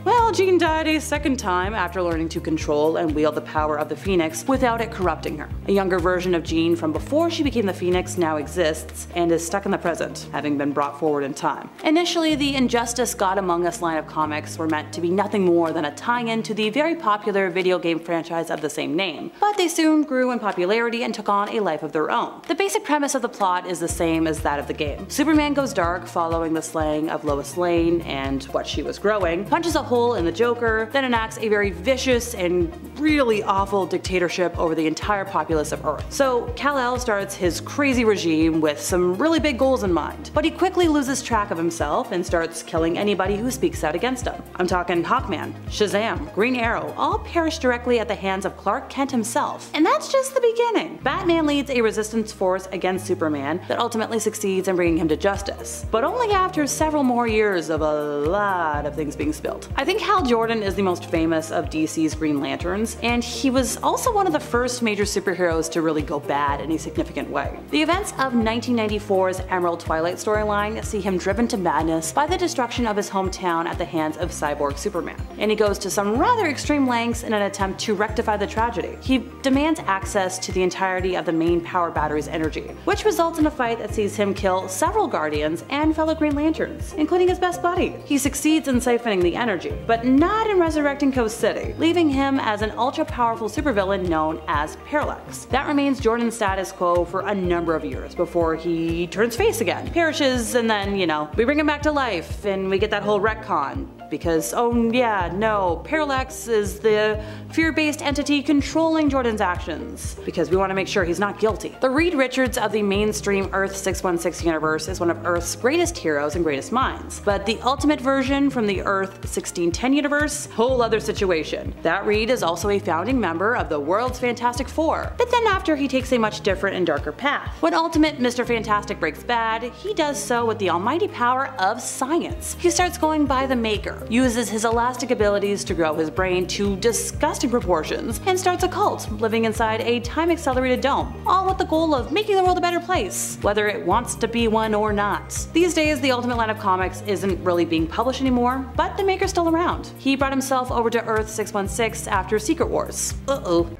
Well, Jean died a second time after learning to control and wield the power of the Phoenix without it corrupting her. A younger version of Jean from before she became the Phoenix now exists and is stuck in the present, having been brought forward in time. Initially, the Injustice God Among Us line of comics were meant to be nothing more than a tie-in to the very popular video game franchise of the same name, but they soon grew in popularity and took on a life of their own. The basic premise of the plot is the same as that of the game. Superman goes dark following the slaying of Lois Lane and what she was growing, punches a hole in the Joker, then enacts a very vicious and really awful dictatorship over the entire populace of Earth. So Kal-El starts his crazy regime with some really big goals in mind, but he quickly loses track of himself and starts killing anybody who speaks out against him. I'm talking Hawkman, Shazam, Green Arrow, all perish directly at the hands of Clark Kent himself. And that's just the beginning. Batman leads a resistance force against Superman that ultimately succeeds in bringing him to justice, but only after several more years of a lot of things being spilled. I think Hal Jordan is the most famous of DC's Green Lanterns, and he was also one of the first major superheroes to really go bad in a significant way. The events of 1994's Emerald Twilight storyline see him driven to madness by the destruction of his hometown at the hands of cyborg Superman, and he goes to some rather extreme lengths in an attempt to rectify the tragedy. He demands access to the entirety of the main power battery's energy, which results in a fight that sees him kill several Guardians and fellow Green Lanterns, including his best buddy. He succeeds in siphoning the energy, but not in resurrecting Coast City, leaving him as an ultra-powerful supervillain known as Parallax. That remains Jordan's status quo for a number of years before he turns face again, perishes, and then, you know, we bring him back to life and we get that whole retcon. Because, oh yeah, no, Parallax is the fear-based entity controlling Jordan's actions, because we want to make sure he's not guilty. The Reed Richards of the mainstream Earth 616 universe is one of Earth's greatest heroes and greatest minds, but the ultimate version from the Earth 1610 universe, whole other situation. That Reed is also a founding member of the world's Fantastic Four, but then after he takes a much different and darker path. When Ultimate Mr. Fantastic breaks bad, he does so with the almighty power of science. He starts going by the Maker, uses his elastic abilities to grow his brain to disgusting proportions, and starts a cult living inside a time-accelerated dome, all with the goal of making the world a better place, whether it wants to be one or not. These days, the Ultimate line of comics isn't really being published anymore, but the Maker's still around. He brought himself over to Earth 616 after Secret Wars.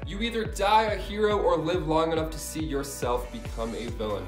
You either die a hero or live long enough to see yourself become a villain.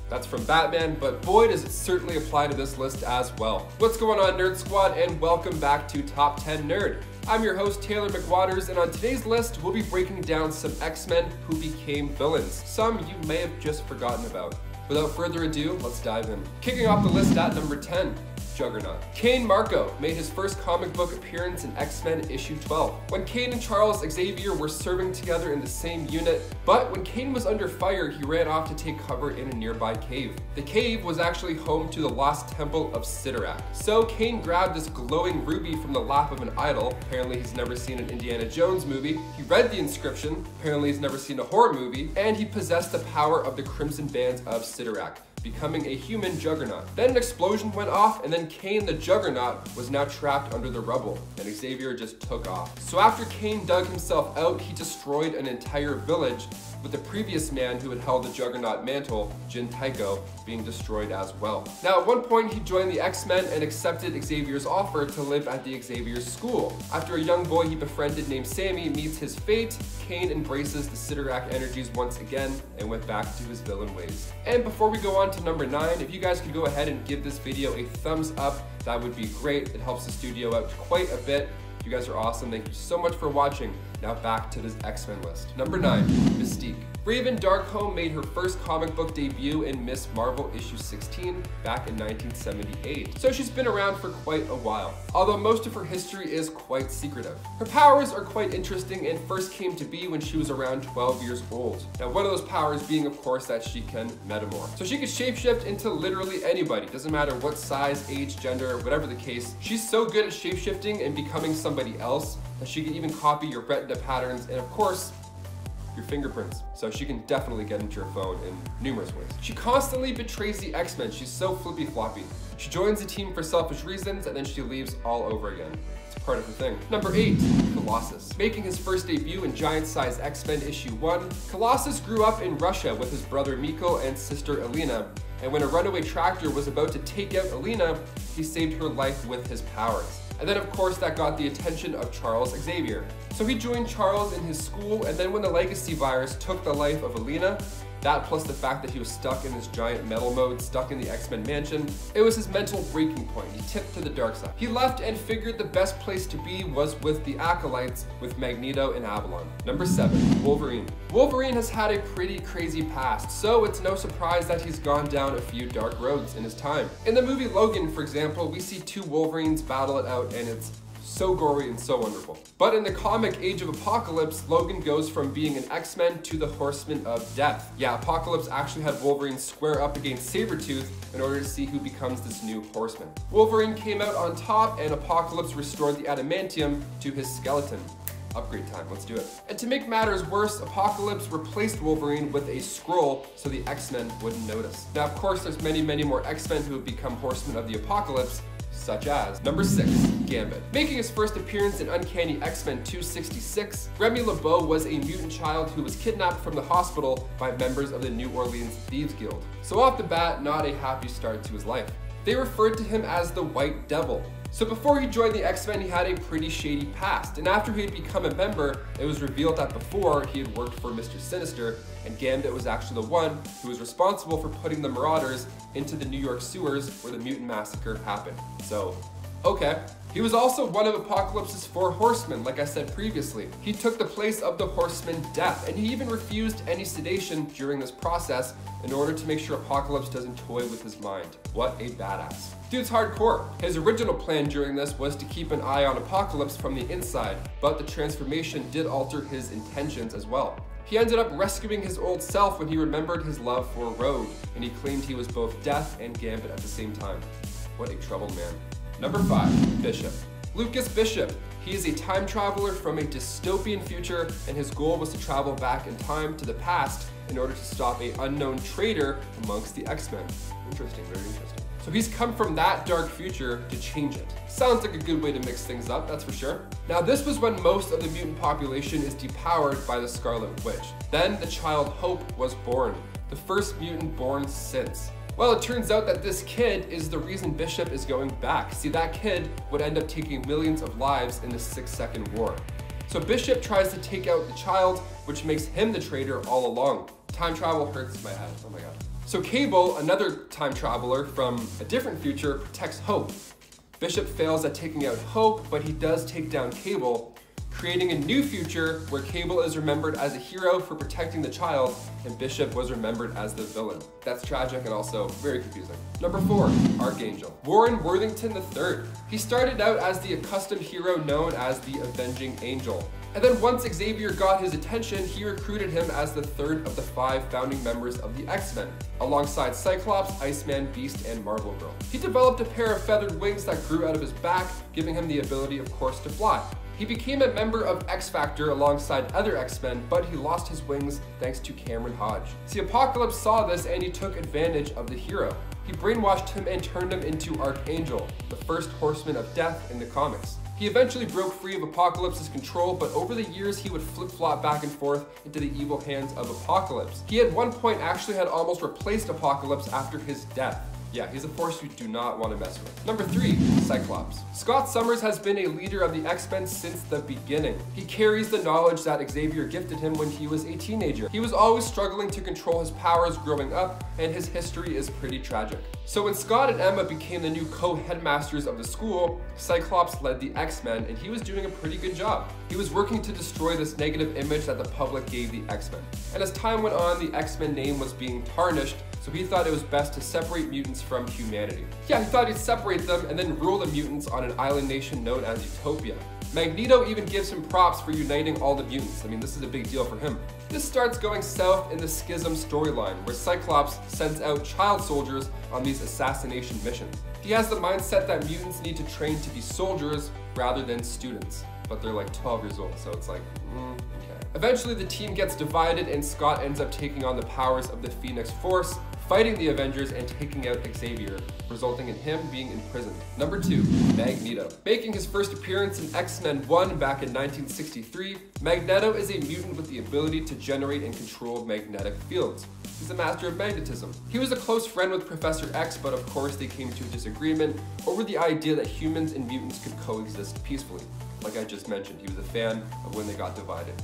That's from Batman, but boy does it certainly apply to this list as well. What's going on, Nerd Squad, and welcome back to Top 10 Nerd. I'm your host, Taylor McWaters, and on today's list, we'll be breaking down some X-Men who became villains, some you may have just forgotten about. Without further ado, let's dive in. Kicking off the list at number 10. Juggernaut. Cain Marko made his first comic book appearance in X-Men issue 12, when Cain and Charles Xavier were serving together in the same unit, but when Cain was under fire, he ran off to take cover in a nearby cave. The cave was actually home to the lost temple of Cyttorak. So Cain grabbed this glowing ruby from the lap of an idol. Apparently he's never seen an Indiana Jones movie. He read the inscription. Apparently he's never seen a horror movie. And he possessed the power of the Crimson Bands of Cyttorak, becoming a human Juggernaut. Then an explosion went off, and then Cain the Juggernaut was now trapped under the rubble, and Xavier just took off. So after Cain dug himself out, he destroyed an entire village, with the previous man who had held the Juggernaut mantle, Jin Taiko, being destroyed as well. Now at one point he joined the X-Men and accepted Xavier's offer to live at the Xavier school. After a young boy he befriended named Sammy meets his fate, Cain embraces the Cyttorak energies once again and went back to his villain ways. And before we go on to number 9, if you guys could go ahead and give this video a thumbs up, that would be great. It helps the studio out quite a bit. You guys are awesome. Thank you so much for watching. Now back to this X-Men list. Number 9, Mystique. Raven Darkholme made her first comic book debut in Miss Marvel issue 16 back in 1978. So she's been around for quite a while, although most of her history is quite secretive. Her powers are quite interesting and first came to be when she was around 12 years old. Now one of those powers being of course that she can metamorph. So she can shapeshift into literally anybody, doesn't matter what size, age, gender, whatever the case. She's so good at shapeshifting and becoming somebody else that she can even copy your retina patterns and of course your fingerprints. So she can definitely get into your phone in numerous ways. She constantly betrays the X-Men. She's so flippy floppy. She joins the team for selfish reasons and then she leaves all over again. It's part of the thing. Number 8, Colossus. Making his first debut in Giant Size X-Men issue 1, Colossus grew up in Russia with his brother Miko and sister Alina. And when a runaway tractor was about to take out Alina, he saved her life with his powers. And then of course that got the attention of Charles Xavier. So he joined Charles in his school, and then when the legacy virus took the life of Alina, That plus the fact that he was stuck in his giant metal mode, stuck in the X-Men mansion, it was his mental breaking point. He tipped to the dark side. He left and figured the best place to be was with the Acolytes, with Magneto and Avalon. Number 7, Wolverine. Wolverine has had a pretty crazy past, so it's no surprise that he's gone down a few dark roads in his time. In the movie Logan, for example, we see two Wolverines battle it out, and it's so gory and so wonderful. But in the comic Age of Apocalypse, Logan goes from being an X-Men to the Horseman of Death. Yeah, Apocalypse actually had Wolverine square up against Sabretooth in order to see who becomes this new Horseman. Wolverine came out on top, and Apocalypse restored the adamantium to his skeleton. Upgrade time, let's do it. And to make matters worse, Apocalypse replaced Wolverine with a scroll so the X-Men wouldn't notice. Now, of course, there's many more X-Men who have become Horsemen of the Apocalypse, such as number 6, Gambit. Making his first appearance in Uncanny X-Men 266, Remy LeBeau was a mutant child who was kidnapped from the hospital by members of the New Orleans Thieves Guild. So off the bat, not a happy start to his life. They referred to him as the White Devil. So before he joined the X-Men, he had a pretty shady past, and after he had become a member, it was revealed that before he had worked for Mr. Sinister, and Gambit was actually the one who was responsible for putting the Marauders into the New York sewers where the Mutant Massacre happened. So, okay. He was also one of Apocalypse's 4 horsemen, like I said previously. He took the place of the Horseman Death, and he even refused any sedation during this process in order to make sure Apocalypse doesn't toy with his mind. What a badass. Dude's hardcore. His original plan during this was to keep an eye on Apocalypse from the inside, but the transformation did alter his intentions as well. He ended up rescuing his old self when he remembered his love for Rogue, and he claimed he was both Death and Gambit at the same time. What a troubled man. Number 5, Bishop. Lucas Bishop. He is a time traveler from a dystopian future, and his goal was to travel back in time to the past in order to stop an unknown traitor amongst the X-Men. Interesting, very interesting. So he's come from that dark future to change it. Sounds like a good way to mix things up, that's for sure. Now this was when most of the mutant population is depowered by the Scarlet Witch. Then the child Hope was born, the first mutant born since. Well, it turns out that this kid is the reason Bishop is going back. See, that kid would end up taking millions of lives in the 6-second war. So Bishop tries to take out the child, which makes him the traitor all along. Time travel hurts my head, oh my god. So Cable, another time traveler from a different future, protects Hope. Bishop fails at taking out Hope, but he does take down Cable, creating a new future where Cable is remembered as a hero for protecting the child, and Bishop was remembered as the villain. That's tragic and also very confusing. Number 4, Archangel. Warren Worthington III. He started out as the accustomed hero known as the Avenging Angel. And then once Xavier got his attention, he recruited him as the 3rd of the 5 founding members of the X-Men, alongside Cyclops, Iceman, Beast, and Marvel Girl. He developed a pair of feathered wings that grew out of his back, giving him the ability, of course, to fly. He became a member of X-Factor alongside other X-Men, but he lost his wings thanks to Cameron Hodge. See, Apocalypse saw this and he took advantage of the hero. He brainwashed him and turned him into Archangel, the first horseman of death in the comics. He eventually broke free of Apocalypse's control, but over the years he would flip-flop back and forth into the evil hands of Apocalypse. He at one point actually had almost replaced Apocalypse after his death. Yeah, he's a force you do not want to mess with. Number 3, Cyclops. Scott Summers has been a leader of the X-Men since the beginning. He carries the knowledge that Xavier gifted him when he was a teenager. He was always struggling to control his powers growing up, and his history is pretty tragic. So when Scott and Emma became the new co-headmasters of the school, Cyclops led the X-Men, and he was doing a pretty good job. He was working to destroy this negative image that the public gave the X-Men. And as time went on, the X-Men name was being tarnished, so he thought it was best to separate mutants from humanity. Yeah, he thought he'd separate them and then rule the mutants on an island nation known as Utopia. Magneto even gives him props for uniting all the mutants. I mean, this is a big deal for him. This starts going south in the Schism storyline, where Cyclops sends out child soldiers on these assassination missions. He has the mindset that mutants need to train to be soldiers rather than students, but they're like 12 years old, so it's like, okay. Eventually the team gets divided and Scott ends up taking on the powers of the Phoenix Force, fighting the Avengers and taking out Xavier, resulting in him being imprisoned. Number 2, Magneto. Making his first appearance in X-Men 1 back in 1963, Magneto is a mutant with the ability to generate and control magnetic fields. He's a master of magnetism. He was a close friend with Professor X, but of course they came to a disagreement over the idea that humans and mutants could coexist peacefully. Like I just mentioned, he was a fan of when they got divided.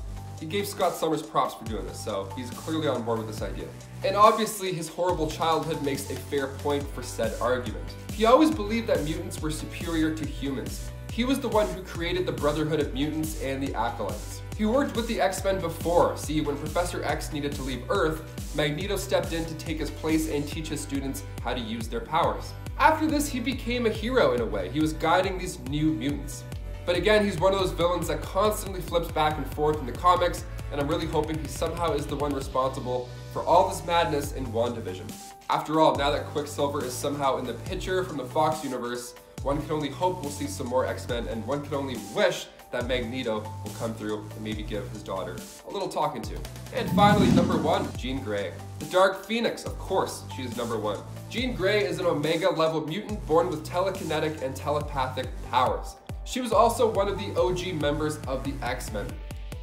He gave Scott Summers props for doing this, so he's clearly on board with this idea. And obviously, his horrible childhood makes a fair point for said argument. He always believed that mutants were superior to humans. He was the one who created the Brotherhood of Mutants and the Acolytes. He worked with the X-Men before. See, when Professor X needed to leave Earth, Magneto stepped in to take his place and teach his students how to use their powers. After this, he became a hero in a way. He was guiding these new mutants. But again, he's one of those villains that constantly flips back and forth in the comics, and I'm really hoping he somehow is the one responsible for all this madness in WandaVision. After all, now that Quicksilver is somehow in the picture from the Fox universe, one can only hope we'll see some more X-Men, and one can only wish that Magneto will come through and maybe give his daughter a little talking to. And finally, number 1, Jean Grey. The Dark Phoenix, of course, she is number 1. Jean Grey is an Omega level mutant born with telekinetic and telepathic powers. She was also one of the OG members of the X-Men.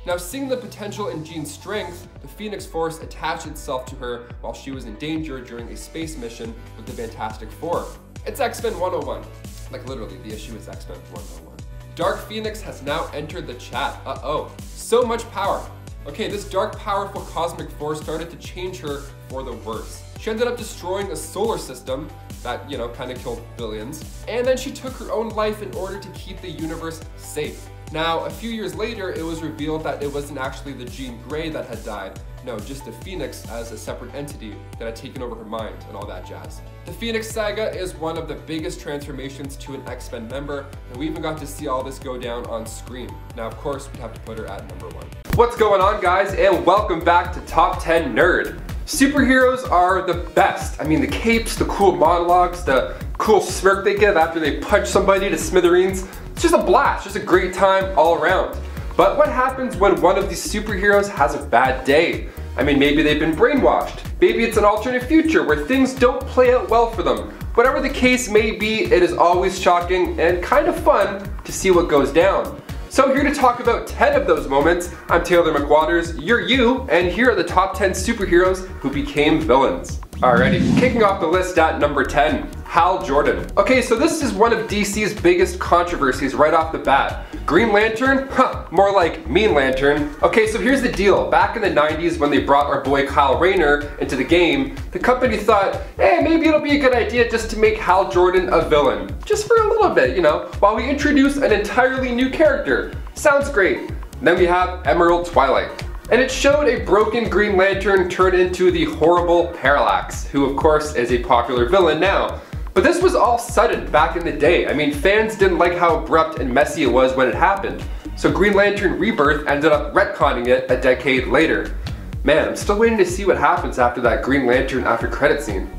Now, seeing the potential in Jean's strength, the Phoenix Force attached itself to her while she was in danger during a space mission with the Fantastic Four. It's X-Men 101. Like literally, the issue is X-Men 101. Dark Phoenix has now entered the chat. Uh-oh. So much power. Okay, this dark, powerful cosmic force started to change her for the worse. She ended up destroying a solar system that, you know, kind of killed billions. And then she took her own life in order to keep the universe safe. Now, a few years later, it was revealed that it wasn't actually the Jean Grey that had died. No, just the Phoenix as a separate entity that had taken over her mind and all that jazz. The Phoenix Saga is one of the biggest transformations to an X-Men member, and we even got to see all this go down on screen. Now, of course, we'd have to put her at number 1. What's going on, guys, and welcome back to Top 10 Nerd. Superheroes are the best. I mean, the capes, the cool monologues, the cool smirk they give after they punch somebody to smithereens. It's just a blast, just a great time all around. But what happens when one of these superheroes has a bad day? I mean, maybe they've been brainwashed. Maybe it's an alternate future where things don't play out well for them. Whatever the case may be, it is always shocking and kind of fun to see what goes down. So here to talk about 10 of those moments, I'm Taylor McWaters, you're you, and here are the top 10 superheroes who became villains. Alrighty, kicking off the list at number 10, Hal Jordan. Okay, so this is one of DC's biggest controversies right off the bat. Green Lantern? Huh, more like Mean Lantern. Okay, so here's the deal. Back in the 90s when they brought our boy Kyle Rayner into the game, the company thought, hey, maybe it'll be a good idea just to make Hal Jordan a villain. Just for a little bit, you know, while we introduce an entirely new character. Sounds great. And then we have Emerald Twilight. And it showed a broken Green Lantern turn into the horrible Parallax, who of course is a popular villain now. But this was all sudden back in the day. I mean, fans didn't like how abrupt and messy it was when it happened. So Green Lantern Rebirth ended up retconning it a decade later. Man, I'm still waiting to see what happens after that Green Lantern after credit scene.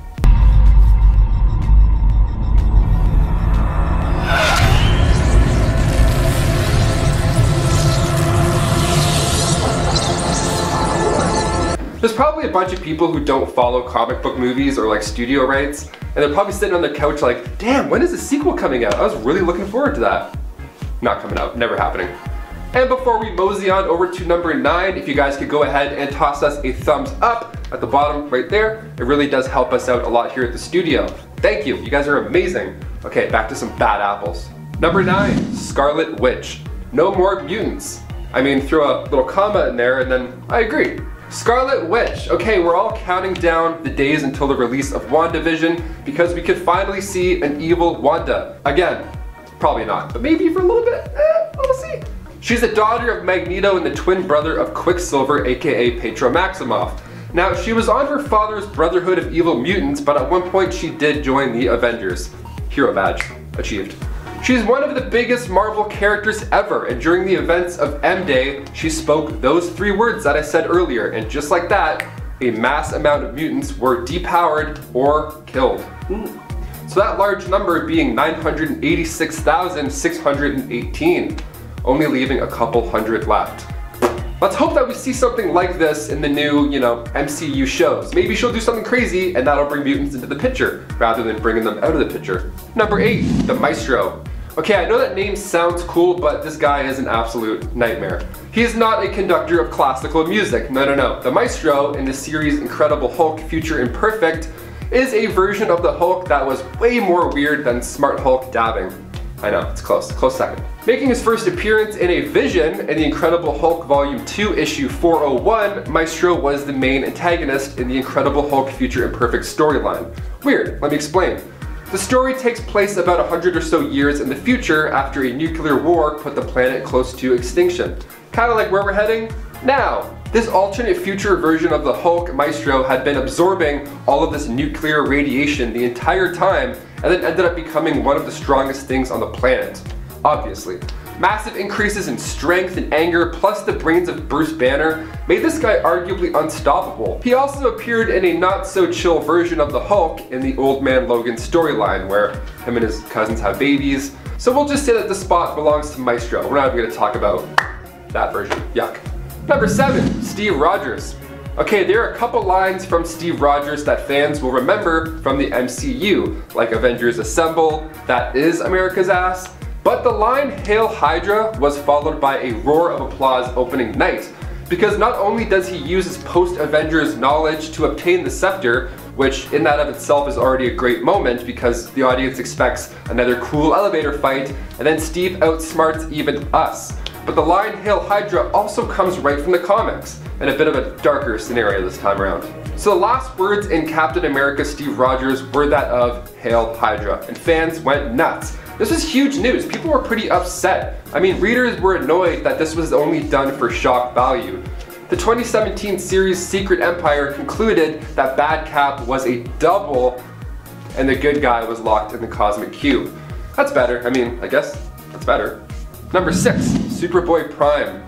There's probably a bunch of people who don't follow comic book movies or like studio rights, and they're probably sitting on their couch like, damn, when is the sequel coming out? I was really looking forward to that. Not coming out, never happening. And before we mosey on over to number 9, if you guys could go ahead and toss us a thumbs up at the bottom right there, it really does help us out a lot here at the studio. Thank you, you guys are amazing. Okay, back to some bad apples. Number 9, Scarlet Witch. No more mutants. I mean, throw a little comma in there and then I agree. Scarlet Witch. Okay, we're all counting down the days until the release of WandaVision because we could finally see an evil Wanda. Again, probably not, but maybe for a little bit, we'll see. She's the daughter of Magneto and the twin brother of Quicksilver, aka Petro Maximoff. Now, she was on her father's Brotherhood of Evil Mutants, but at one point she did join the Avengers. Hero badge, achieved. She's one of the biggest Marvel characters ever, and during the events of M-Day, she spoke those 3 words that I said earlier, and just like that, a mass amount of mutants were depowered or killed. So that large number being 986,618, only leaving a couple hundred left. Let's hope that we see something like this in the new, MCU shows. Maybe she'll do something crazy and that'll bring mutants into the picture, rather than bringing them out of the picture. Number 8, the Maestro. Okay, I know that name sounds cool, but this guy is an absolute nightmare. He is not a conductor of classical music, no. The Maestro in the series Incredible Hulk Future Imperfect is a version of the Hulk that was way more weird than Smart Hulk dabbing. I know, it's close second. Making his first appearance in a vision in the Incredible Hulk Volume 2 issue 401, Maestro was the main antagonist in the Incredible Hulk Future Imperfect storyline. Weird, let me explain. The story takes place about 100 or so years in the future after a nuclear war put the planet close to extinction. Kinda like where we're heading now. This alternate future version of the Hulk, Maestro, had been absorbing all of this nuclear radiation the entire time and then ended up becoming one of the strongest things on the planet. Obviously. Massive increases in strength and anger plus the brains of Bruce Banner made this guy arguably unstoppable. He also appeared in a not so chill version of the Hulk in the Old Man Logan storyline where him and his cousins have babies. So we'll just say that the spot belongs to Maestro. We're not even going to talk about that version. Yuck. Number 7, Steve Rogers. Okay, there are a couple lines from Steve Rogers that fans will remember from the MCU, like Avengers Assemble, that is America's ass. But the line Hail Hydra was followed by a roar of applause opening night, because not only does he use his post-Avengers knowledge to obtain the scepter, which in that of itself is already a great moment because the audience expects another cool elevator fight, and then Steve outsmarts even us. But the line Hail Hydra also comes right from the comics, in a bit of a darker scenario this time around. So the last words in Captain America Steve Rogers were that of Hail Hydra, and fans went nuts. This was huge news. People were pretty upset. I mean, readers were annoyed that this was only done for shock value. The 2017 series Secret Empire concluded that Bad Cap was a double and the good guy was locked in the Cosmic Cube. That's better. I mean, I guess that's better. Number 6, Superboy Prime.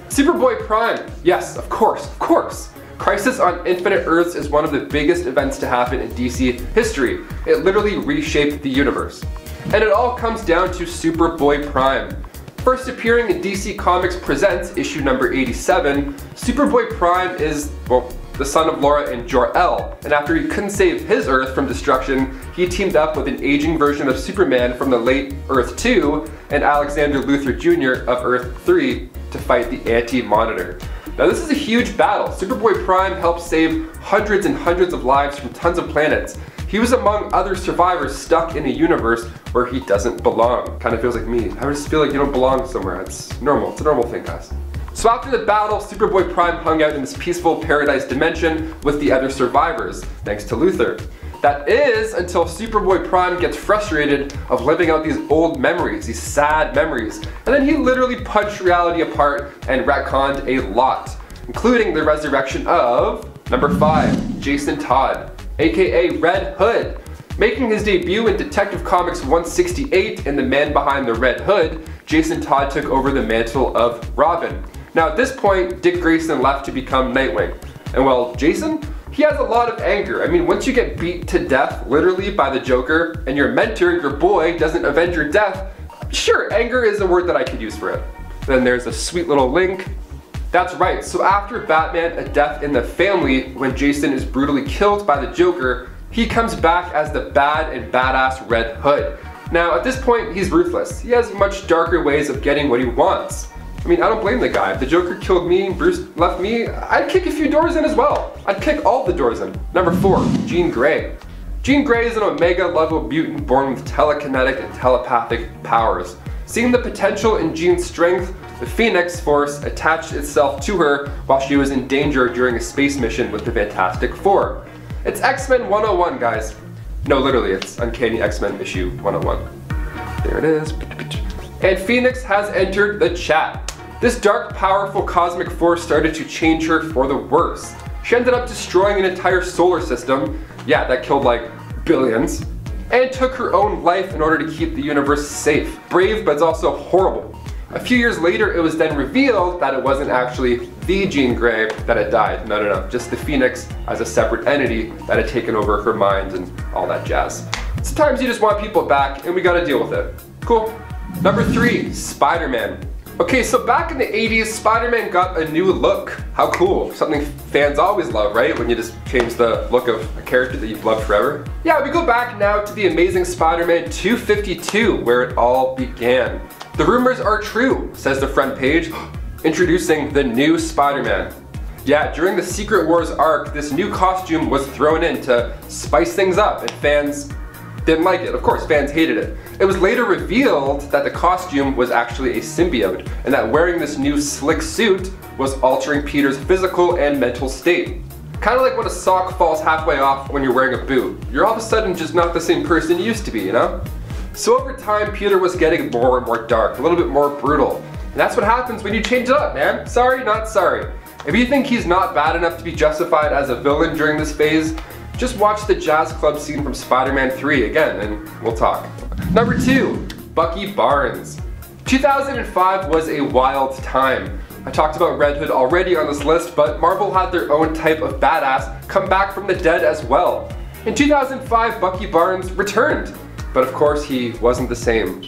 Superboy Prime. Yes, of course. Crisis on Infinite Earths is one of the biggest events to happen in DC history. It literally reshaped the universe. And it all comes down to Superboy Prime. First appearing in DC Comics Presents issue number 87, Superboy Prime is, well, the son of Laura and Jor-El, and after he couldn't save his Earth from destruction, he teamed up with an aging version of Superman from the late Earth 2 and Alexander Luthor Jr. of Earth 3 to fight the Anti-Monitor. Now this is a huge battle. Superboy Prime helped save hundreds and hundreds of lives from tons of planets. He was among other survivors stuck in a universe where he doesn't belong. Kind of feels like me. I just feel like you don't belong somewhere. It's normal. It's a normal thing, guys. So after the battle, Superboy Prime hung out in this peaceful paradise dimension with the other survivors, thanks to Luthor. That is until Superboy Prime gets frustrated of living out these old memories, these sad memories, and then he literally punched reality apart and retconned a lot, including the resurrection of number 5, Jason Todd, aka Red Hood. Making his debut in Detective Comics 168 in The Man Behind the Red Hood, Jason Todd took over the mantle of Robin. Now at this point, Dick Grayson left to become Nightwing. And well, Jason? He has a lot of anger. I mean, once you get beat to death, literally, by the Joker, and your mentor, your boy, doesn't avenge your death, sure, anger is a word that I could use for it. Then there's a sweet little link. That's right, so after Batman: A Death in the Family, when Jason is brutally killed by the Joker, he comes back as the bad and badass Red Hood. Now, at this point, he's ruthless. He has much darker ways of getting what he wants. I mean, I don't blame the guy. If the Joker killed me, Bruce left me, I'd kick a few doors in as well. I'd kick all the doors in. Number 4, Jean Grey. Jean Grey is an Omega level mutant born with telekinetic and telepathic powers. Seeing the potential in Jean's strength, the Phoenix Force attached itself to her while she was in danger during a space mission with the Fantastic Four. It's X-Men 101, guys. No, literally, it's Uncanny X-Men issue 101. There it is. And Phoenix has entered the chat. This dark, powerful cosmic force started to change her for the worse. She ended up destroying an entire solar system, yeah, that killed like billions, and took her own life in order to keep the universe safe. Brave, but it's also horrible. A few years later, it was then revealed that it wasn't actually the Jean Grey that had died. No, just the Phoenix as a separate entity that had taken over her mind and all that jazz. Sometimes you just want people back, and we gotta deal with it. Cool. Number 3, Spider-Man. Okay, so back in the 80s, Spider-Man got a new look. How cool. Something fans always love, right? When you just change the look of a character that you've loved forever. Yeah, we go back now to the Amazing Spider-Man 252, where it all began. The rumors are true, says the front page, introducing the new Spider-Man. Yeah, during the Secret Wars arc, this new costume was thrown in to spice things up, and fans didn't like it. Of course, fans hated it. It was later revealed that the costume was actually a symbiote, and that wearing this new slick suit was altering Peter's physical and mental state. Kind of like when a sock falls halfway off when you're wearing a boot. You're all of a sudden just not the same person you used to be, you know? So over time, Peter was getting more and more dark, a little bit more brutal. And that's what happens when you change it up, man. Sorry, not sorry. If you think he's not bad enough to be justified as a villain during this phase, just watch the jazz club scene from Spider-Man 3 again, and we'll talk. Number 2, Bucky Barnes. 2005 was a wild time. I talked about Red Hood already on this list, but Marvel had their own type of badass come back from the dead as well. In 2005, Bucky Barnes returned, but of course he wasn't the same.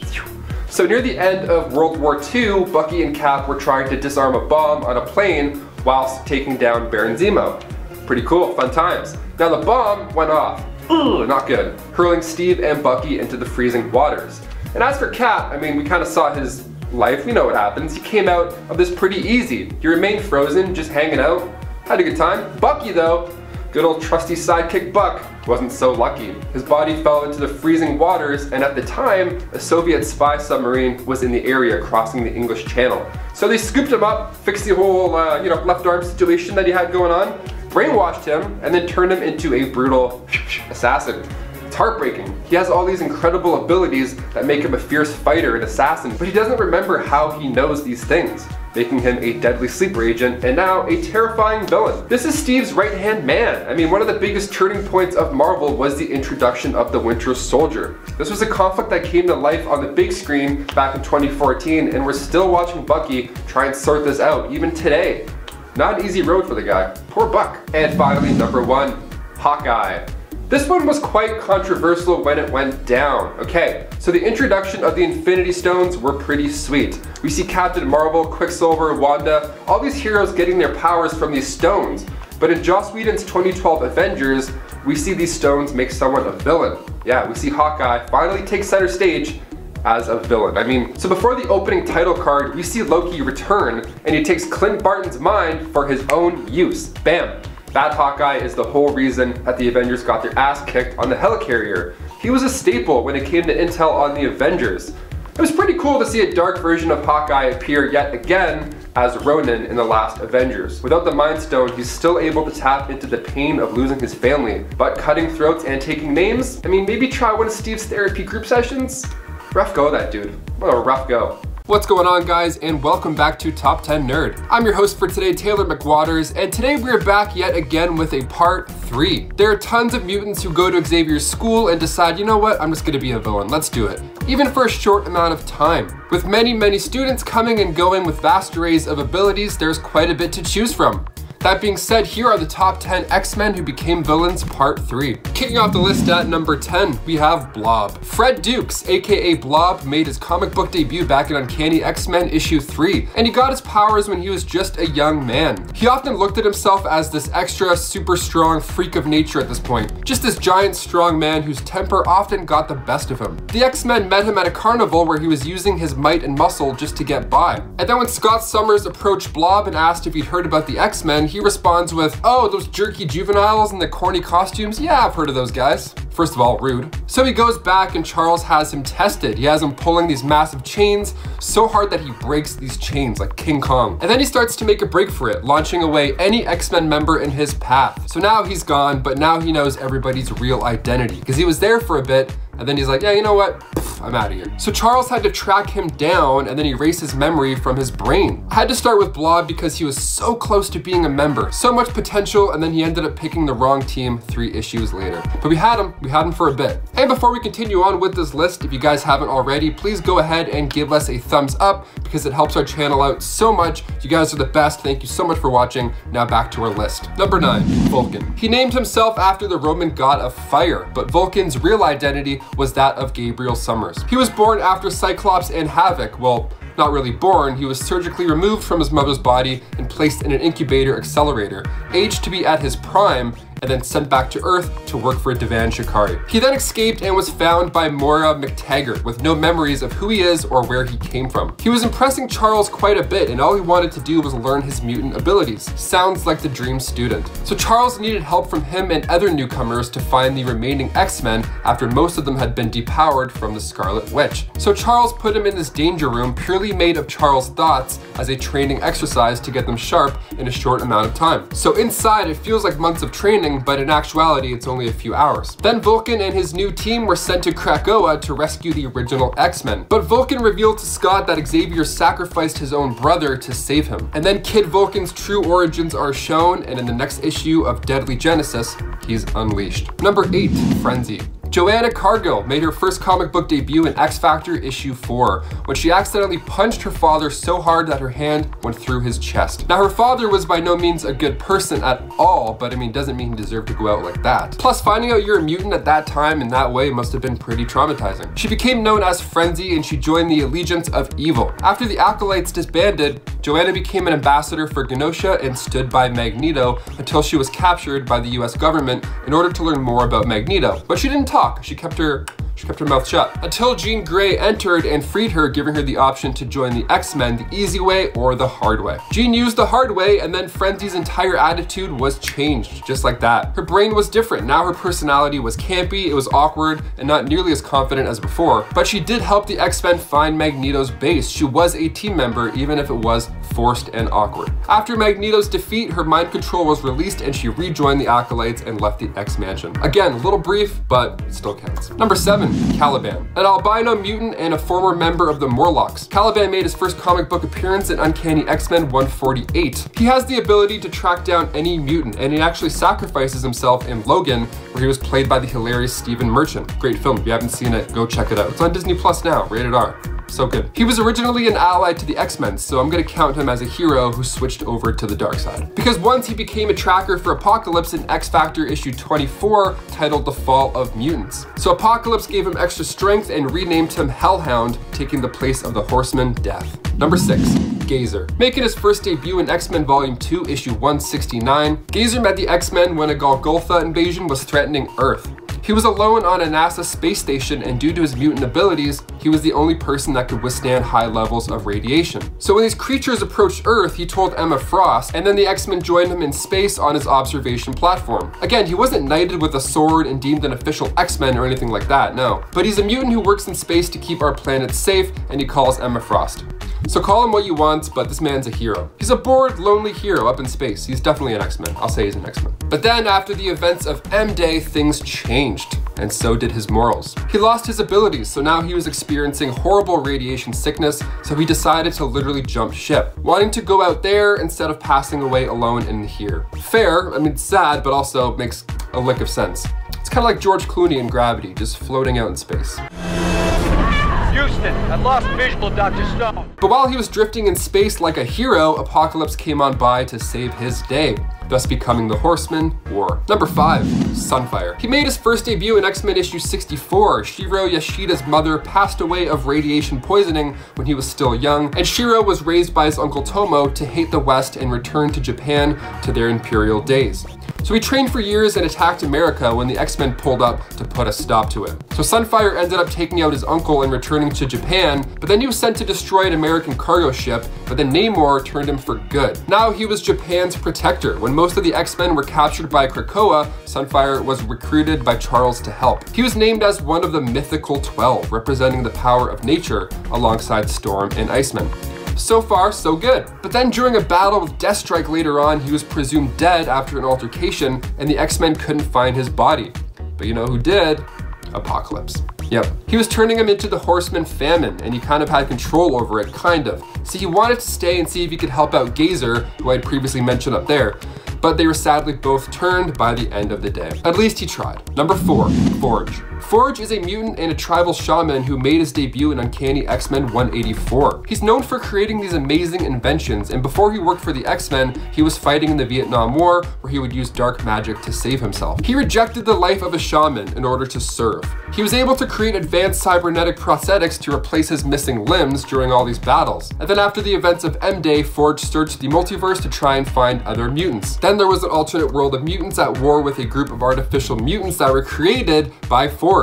So near the end of World War II, Bucky and Cap were trying to disarm a bomb on a plane whilst taking down Baron Zemo. Pretty cool, fun times. Now the bomb went off. Ooh, not good. Hurling Steve and Bucky into the freezing waters. And as for Cap, I mean, we kind of saw his life, we know what happens. He came out of this pretty easy. He remained frozen, just hanging out, had a good time. Bucky though, good old trusty sidekick Buck, wasn't so lucky. His body fell into the freezing waters, and at the time, a Soviet spy submarine was in the area crossing the English Channel. So they scooped him up, fixed the whole left arm situation that he had going on, brainwashed him, and then turned him into a brutal assassin. It's heartbreaking. He has all these incredible abilities that make him a fierce fighter and assassin, but he doesn't remember how he knows these things, making him a deadly sleeper agent and now a terrifying villain. This is Steve's right-hand man. I mean, one of the biggest turning points of Marvel was the introduction of the Winter Soldier. This was a conflict that came to life on the big screen back in 2014, and we're still watching Bucky try and sort this out, even today. Not an easy road for the guy. Poor Buck. And finally, number 1, Hawkeye. This one was quite controversial when it went down. Okay, so the introduction of the Infinity Stones were pretty sweet. We see Captain Marvel, Quicksilver, Wanda, all these heroes getting their powers from these stones. But in Joss Whedon's 2012 Avengers, we see these stones make someone a villain. Yeah, we see Hawkeye finally take center stage as a villain. I mean, so before the opening title card, we see Loki return, and he takes Clint Barton's mind for his own use. Bam! That Hawkeye is the whole reason that the Avengers got their ass kicked on the helicarrier. He was a staple when it came to intel on the Avengers. It was pretty cool to see a dark version of Hawkeye appear yet again as Ronin in the last Avengers. Without the Mind Stone, he's still able to tap into the pain of losing his family. But cutting throats and taking names? I mean, maybe try one of Steve's therapy group sessions? Rough go, that dude. What a rough go. What's going on, guys, and welcome back to Top 10 Nerd. I'm your host for today, Taylor McWaters, and today we're back yet again with a part 3. There are tons of mutants who go to Xavier's school and decide, you know what, I'm just gonna be a villain, let's do it. Even for a short amount of time. With many students coming and going with vast arrays of abilities, there's quite a bit to choose from. That being said, here are the top 10 X-Men who became villains, part 3. Kicking off the list at number 10, we have Blob. Fred Dukes, aka Blob, made his comic book debut back in Uncanny X-Men issue 3, and he got his powers when he was just a young man. He often looked at himself as this extra, super strong freak of nature at this point. Just this giant, strong man whose temper often got the best of him. The X-Men met him at a carnival where he was using his might and muscle just to get by. And then when Scott Summers approached Blob and asked if he'd heard about the X-Men, he responds with, "Oh, those jerky juveniles in the corny costumes? Yeah, I've heard of those guys." First of all, rude. So he goes back and Charles has him tested. He has him pulling these massive chains so hard that he breaks these chains like King Kong. And then he starts to make a break for it, launching away any X-Men member in his path. So now he's gone, but now he knows everybody's real identity because he was there for a bit, and then he's like, yeah, you know what? I'm out of here. So Charles had to track him down and then erase his memory from his brain. I had to start with Blob because he was so close to being a member. So much potential, and then he ended up picking the wrong team 3 issues later. But we had him for a bit. And before we continue on with this list, if you guys haven't already, please go ahead and give us a thumbs up because it helps our channel out so much. You guys are the best. Thank you so much for watching. Now back to our list. Number 9, Vulcan. He named himself after the Roman god of fire, but Vulcan's real identity was that of Gabriel Summers. He was born after Cyclops and Havoc. Well, not really born, he was surgically removed from his mother's body and placed in an incubator accelerator, aged to be at his prime, and then sent back to Earth to work for Divan Shikari. He then escaped and was found by Moira McTaggart with no memories of who he is or where he came from. He was impressing Charles quite a bit, and all he wanted to do was learn his mutant abilities. Sounds like the dream student. So Charles needed help from him and other newcomers to find the remaining X-Men after most of them had been depowered from the Scarlet Witch. So Charles put him in this danger room purely made of Charles' thoughts as a training exercise to get them sharp in a short amount of time. So inside it feels like months of training, but in actuality it's only a few hours. Then Vulcan and his new team were sent to Krakoa to rescue the original X-Men. But Vulcan revealed to Scott that Xavier sacrificed his own brother to save him. And then Kid Vulcan's true origins are shown, and in the next issue of Deadly Genesis, he's unleashed. Number 8, Frenzy. Joanna Cargill made her first comic book debut in X Factor issue 4 when she accidentally punched her father so hard that her hand went through his chest. Now her father was by no means a good person at all, but I mean doesn't mean he deserved to go out like that. Plus finding out you're a mutant at that time in that way must have been pretty traumatizing. She became known as Frenzy and she joined the Allegiance of Evil. After the Acolytes disbanded, Joanna became an ambassador for Genosha and stood by Magneto until she was captured by the US government in order to learn more about Magneto. But she didn't talk. She kept her mouth shut until Jean Grey entered and freed her, giving her the option to join the X-Men the easy way or the hard way. Jean used the hard way, and then Frenzy's entire attitude was changed, just like that. Her brain was different. Now her personality was campy, it was awkward, and not nearly as confident as before. But she did help the X-Men find Magneto's base. She was a team member, even if it was forced and awkward. After Magneto's defeat, her mind control was released and she rejoined the Acolytes and left the X-Mansion. Again, a little brief, but it still counts. Number 7, Caliban. An albino mutant and a former member of the Morlocks, Caliban made his first comic book appearance in Uncanny X-Men 148. He has the ability to track down any mutant, and he actually sacrifices himself in Logan, where he was played by the hilarious Stephen Merchant. Great film. If you haven't seen it, go check it out. It's on Disney Plus now, rated R. So good. He was originally an ally to the X-Men, so I'm gonna count him as a hero who switched over to the dark side. Because once he became a tracker for Apocalypse in X Factor issue 24, titled The Fall of Mutants. So Apocalypse gave him extra strength and renamed him Hellhound, taking the place of the Horseman Death. Number 6, Gazer. Making his first debut in X-Men Volume 2, issue 169, Gazer met the X-Men when a Golgotha invasion was threatening Earth. He was alone on a NASA space station, and due to his mutant abilities, he was the only person that could withstand high levels of radiation. So when these creatures approached Earth, he told Emma Frost, and then the X-Men joined him in space on his observation platform. Again, he wasn't knighted with a sword and deemed an official X-Men or anything like that, no. But he's a mutant who works in space to keep our planet safe, and he calls Emma Frost. So call him what you want, but this man's a hero. He's a bored, lonely hero up in space. He's definitely an X-Men. I'll say he's an X-Men. But then after the events of M-Day, things changed, and so did his morals. He lost his abilities, so now he was experiencing horrible radiation sickness, so he decided to literally jump ship, wanting to go out there instead of passing away alone in here. Fair, I mean, sad, but also makes a lick of sense. It's kind of like George Clooney in Gravity, just floating out in space. Houston, I lost visual of Dr. Stone. But while he was drifting in space like a hero, Apocalypse came on by to save his day, thus becoming the Horseman War. Number 5, Sunfire. He made his first debut in X-Men issue 64. Shiro Yashida's mother passed away of radiation poisoning when he was still young, and Shiro was raised by his uncle Tomo to hate the West and return to Japan to their imperial days. So he trained for years and attacked America when the X-Men pulled up to put a stop to it. So Sunfire ended up taking out his uncle and returning to Japan, but then he was sent to destroy an American cargo ship, but then Namor turned him for good. Now he was Japan's protector. When most of the X-Men were captured by Krakoa, Sunfire was recruited by Charles to help. He was named as one of the mythical 12, representing the power of nature alongside Storm and Iceman. So far, so good. But then during a battle with Deathstrike later on, he was presumed dead after an altercation, and the X-Men couldn't find his body. But you know who did? Apocalypse. Yep. He was turning him into the Horseman Famine, and he kind of had control over it, kind of. See, he wanted to stay and see if he could help out Gazer, who I had previously mentioned up there, but they were sadly both turned by the end of the day. At least he tried. Number 4, Forge. Forge is a mutant and a tribal shaman who made his debut in Uncanny X-Men 184. He's known for creating these amazing inventions, and before he worked for the X-Men, he was fighting in the Vietnam War, where he would use dark magic to save himself. He rejected the life of a shaman in order to serve. He was able to create advanced cybernetic prosthetics to replace his missing limbs during all these battles. And then after the events of M-Day, Forge searched the multiverse to try and find other mutants. Then there was an alternate world of mutants at war with a group of artificial mutants that were created by Forge.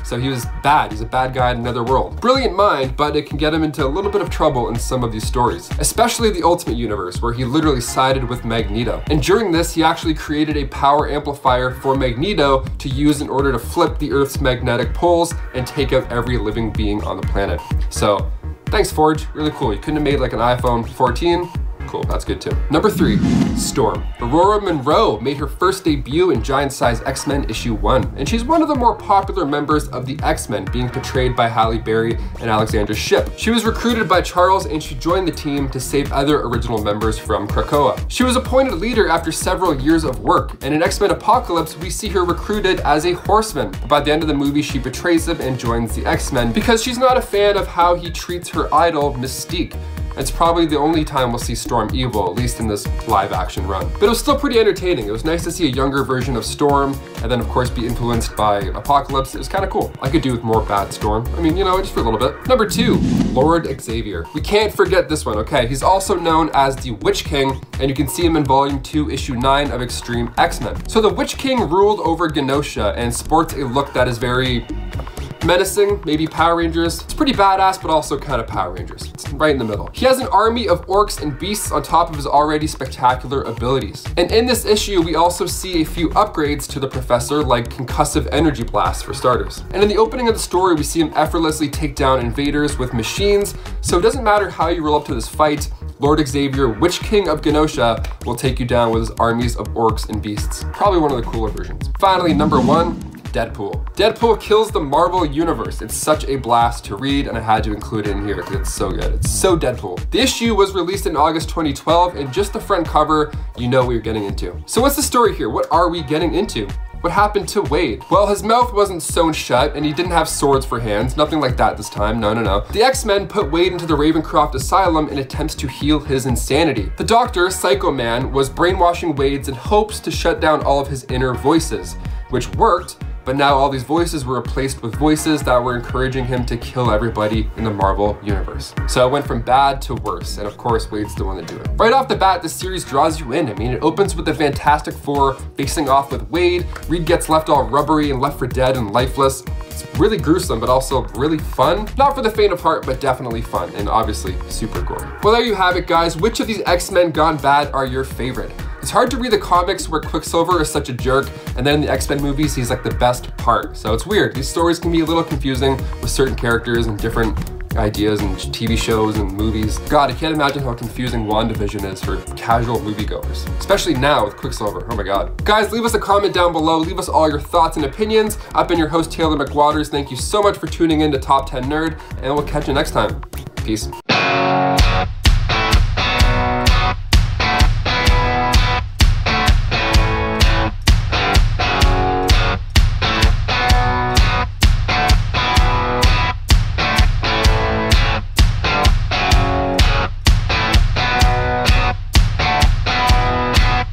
So he was bad. He's a bad guy in another world. Brilliant mind, but it can get him into a little bit of trouble in some of these stories, especially the Ultimate Universe, where he literally sided with Magneto. And during this, he actually created a power amplifier for Magneto to use in order to flip the Earth's magnetic poles and take out every living being on the planet. So thanks, Forge. Really cool. You couldn't have made like an iPhone 14. Cool, that's good too. Number 3, Storm. Aurora Monroe made her first debut in Giant Size X-Men issue 1, and she's one of the more popular members of the X-Men, being portrayed by Halle Berry and Alexandra Shipp. She was recruited by Charles, and she joined the team to save other original members from Krakoa. She was appointed leader after several years of work, and in X-Men Apocalypse, we see her recruited as a horseman. By the end of the movie, she betrays him and joins the X-Men because she's not a fan of how he treats her idol, Mystique. It's probably the only time we'll see Storm evil, at least in this live action run. But it was still pretty entertaining. It was nice to see a younger version of Storm, and then of course be influenced by Apocalypse. It was kind of cool. I could do with more bad Storm. I mean, you know, just for a little bit. Number 2, Lord Xavier. We can't forget this one, okay? He's also known as the Witch King, and you can see him in Volume 2, Issue 9 of Extreme X-Men. So the Witch King ruled over Genosha and sports a look that is very menacing, maybe Power Rangers. It's pretty badass, but also kind of Power Rangers. It's right in the middle. He has an army of orcs and beasts on top of his already spectacular abilities. And in this issue, we also see a few upgrades to the Professor, like concussive energy blast for starters. And in the opening of the story, we see him effortlessly take down invaders with machines, so it doesn't matter how you roll up to this fight, Lord Xavier, Witch King of Genosha, will take you down with his armies of orcs and beasts. Probably one of the cooler versions. Finally, number 1, Deadpool. Deadpool kills the Marvel Universe. It's such a blast to read, and I had to include it in here because it's so good. It's so Deadpool. The issue was released in August 2012, and just the front cover, you know what you're getting into. So what's the story here? What are we getting into? What happened to Wade? Well, his mouth wasn't sewn shut, and he didn't have swords for hands. Nothing like that this time, no. The X-Men put Wade into the Ravencroft Asylum in attempts to heal his insanity. The doctor, Psycho Man, was brainwashing Wade in hopes to shut down all of his inner voices, which worked, but now all these voices were replaced with voices that were encouraging him to kill everybody in the Marvel Universe. So it went from bad to worse, and of course Wade's the one to do it. Right off the bat, this series draws you in. I mean, it opens with the Fantastic Four facing off with Wade. Reed gets left all rubbery and left for dead and lifeless. It's really gruesome, but also really fun. Not for the faint of heart, but definitely fun, and obviously super gory. Well, there you have it, guys. Which of these X-Men gone bad are your favorite? It's hard to read the comics where Quicksilver is such a jerk, and then in the X-Men movies, he's like the best part. So it's weird. These stories can be a little confusing with certain characters and different ideas and TV shows and movies. God, I can't imagine how confusing WandaVision is for casual moviegoers, especially now with Quicksilver. Oh my God. Guys, leave us a comment down below. Leave us all your thoughts and opinions. I've been your host, Taylor McWaters. Thank you so much for tuning in to Top 10 Nerd, and we'll catch you next time. Peace.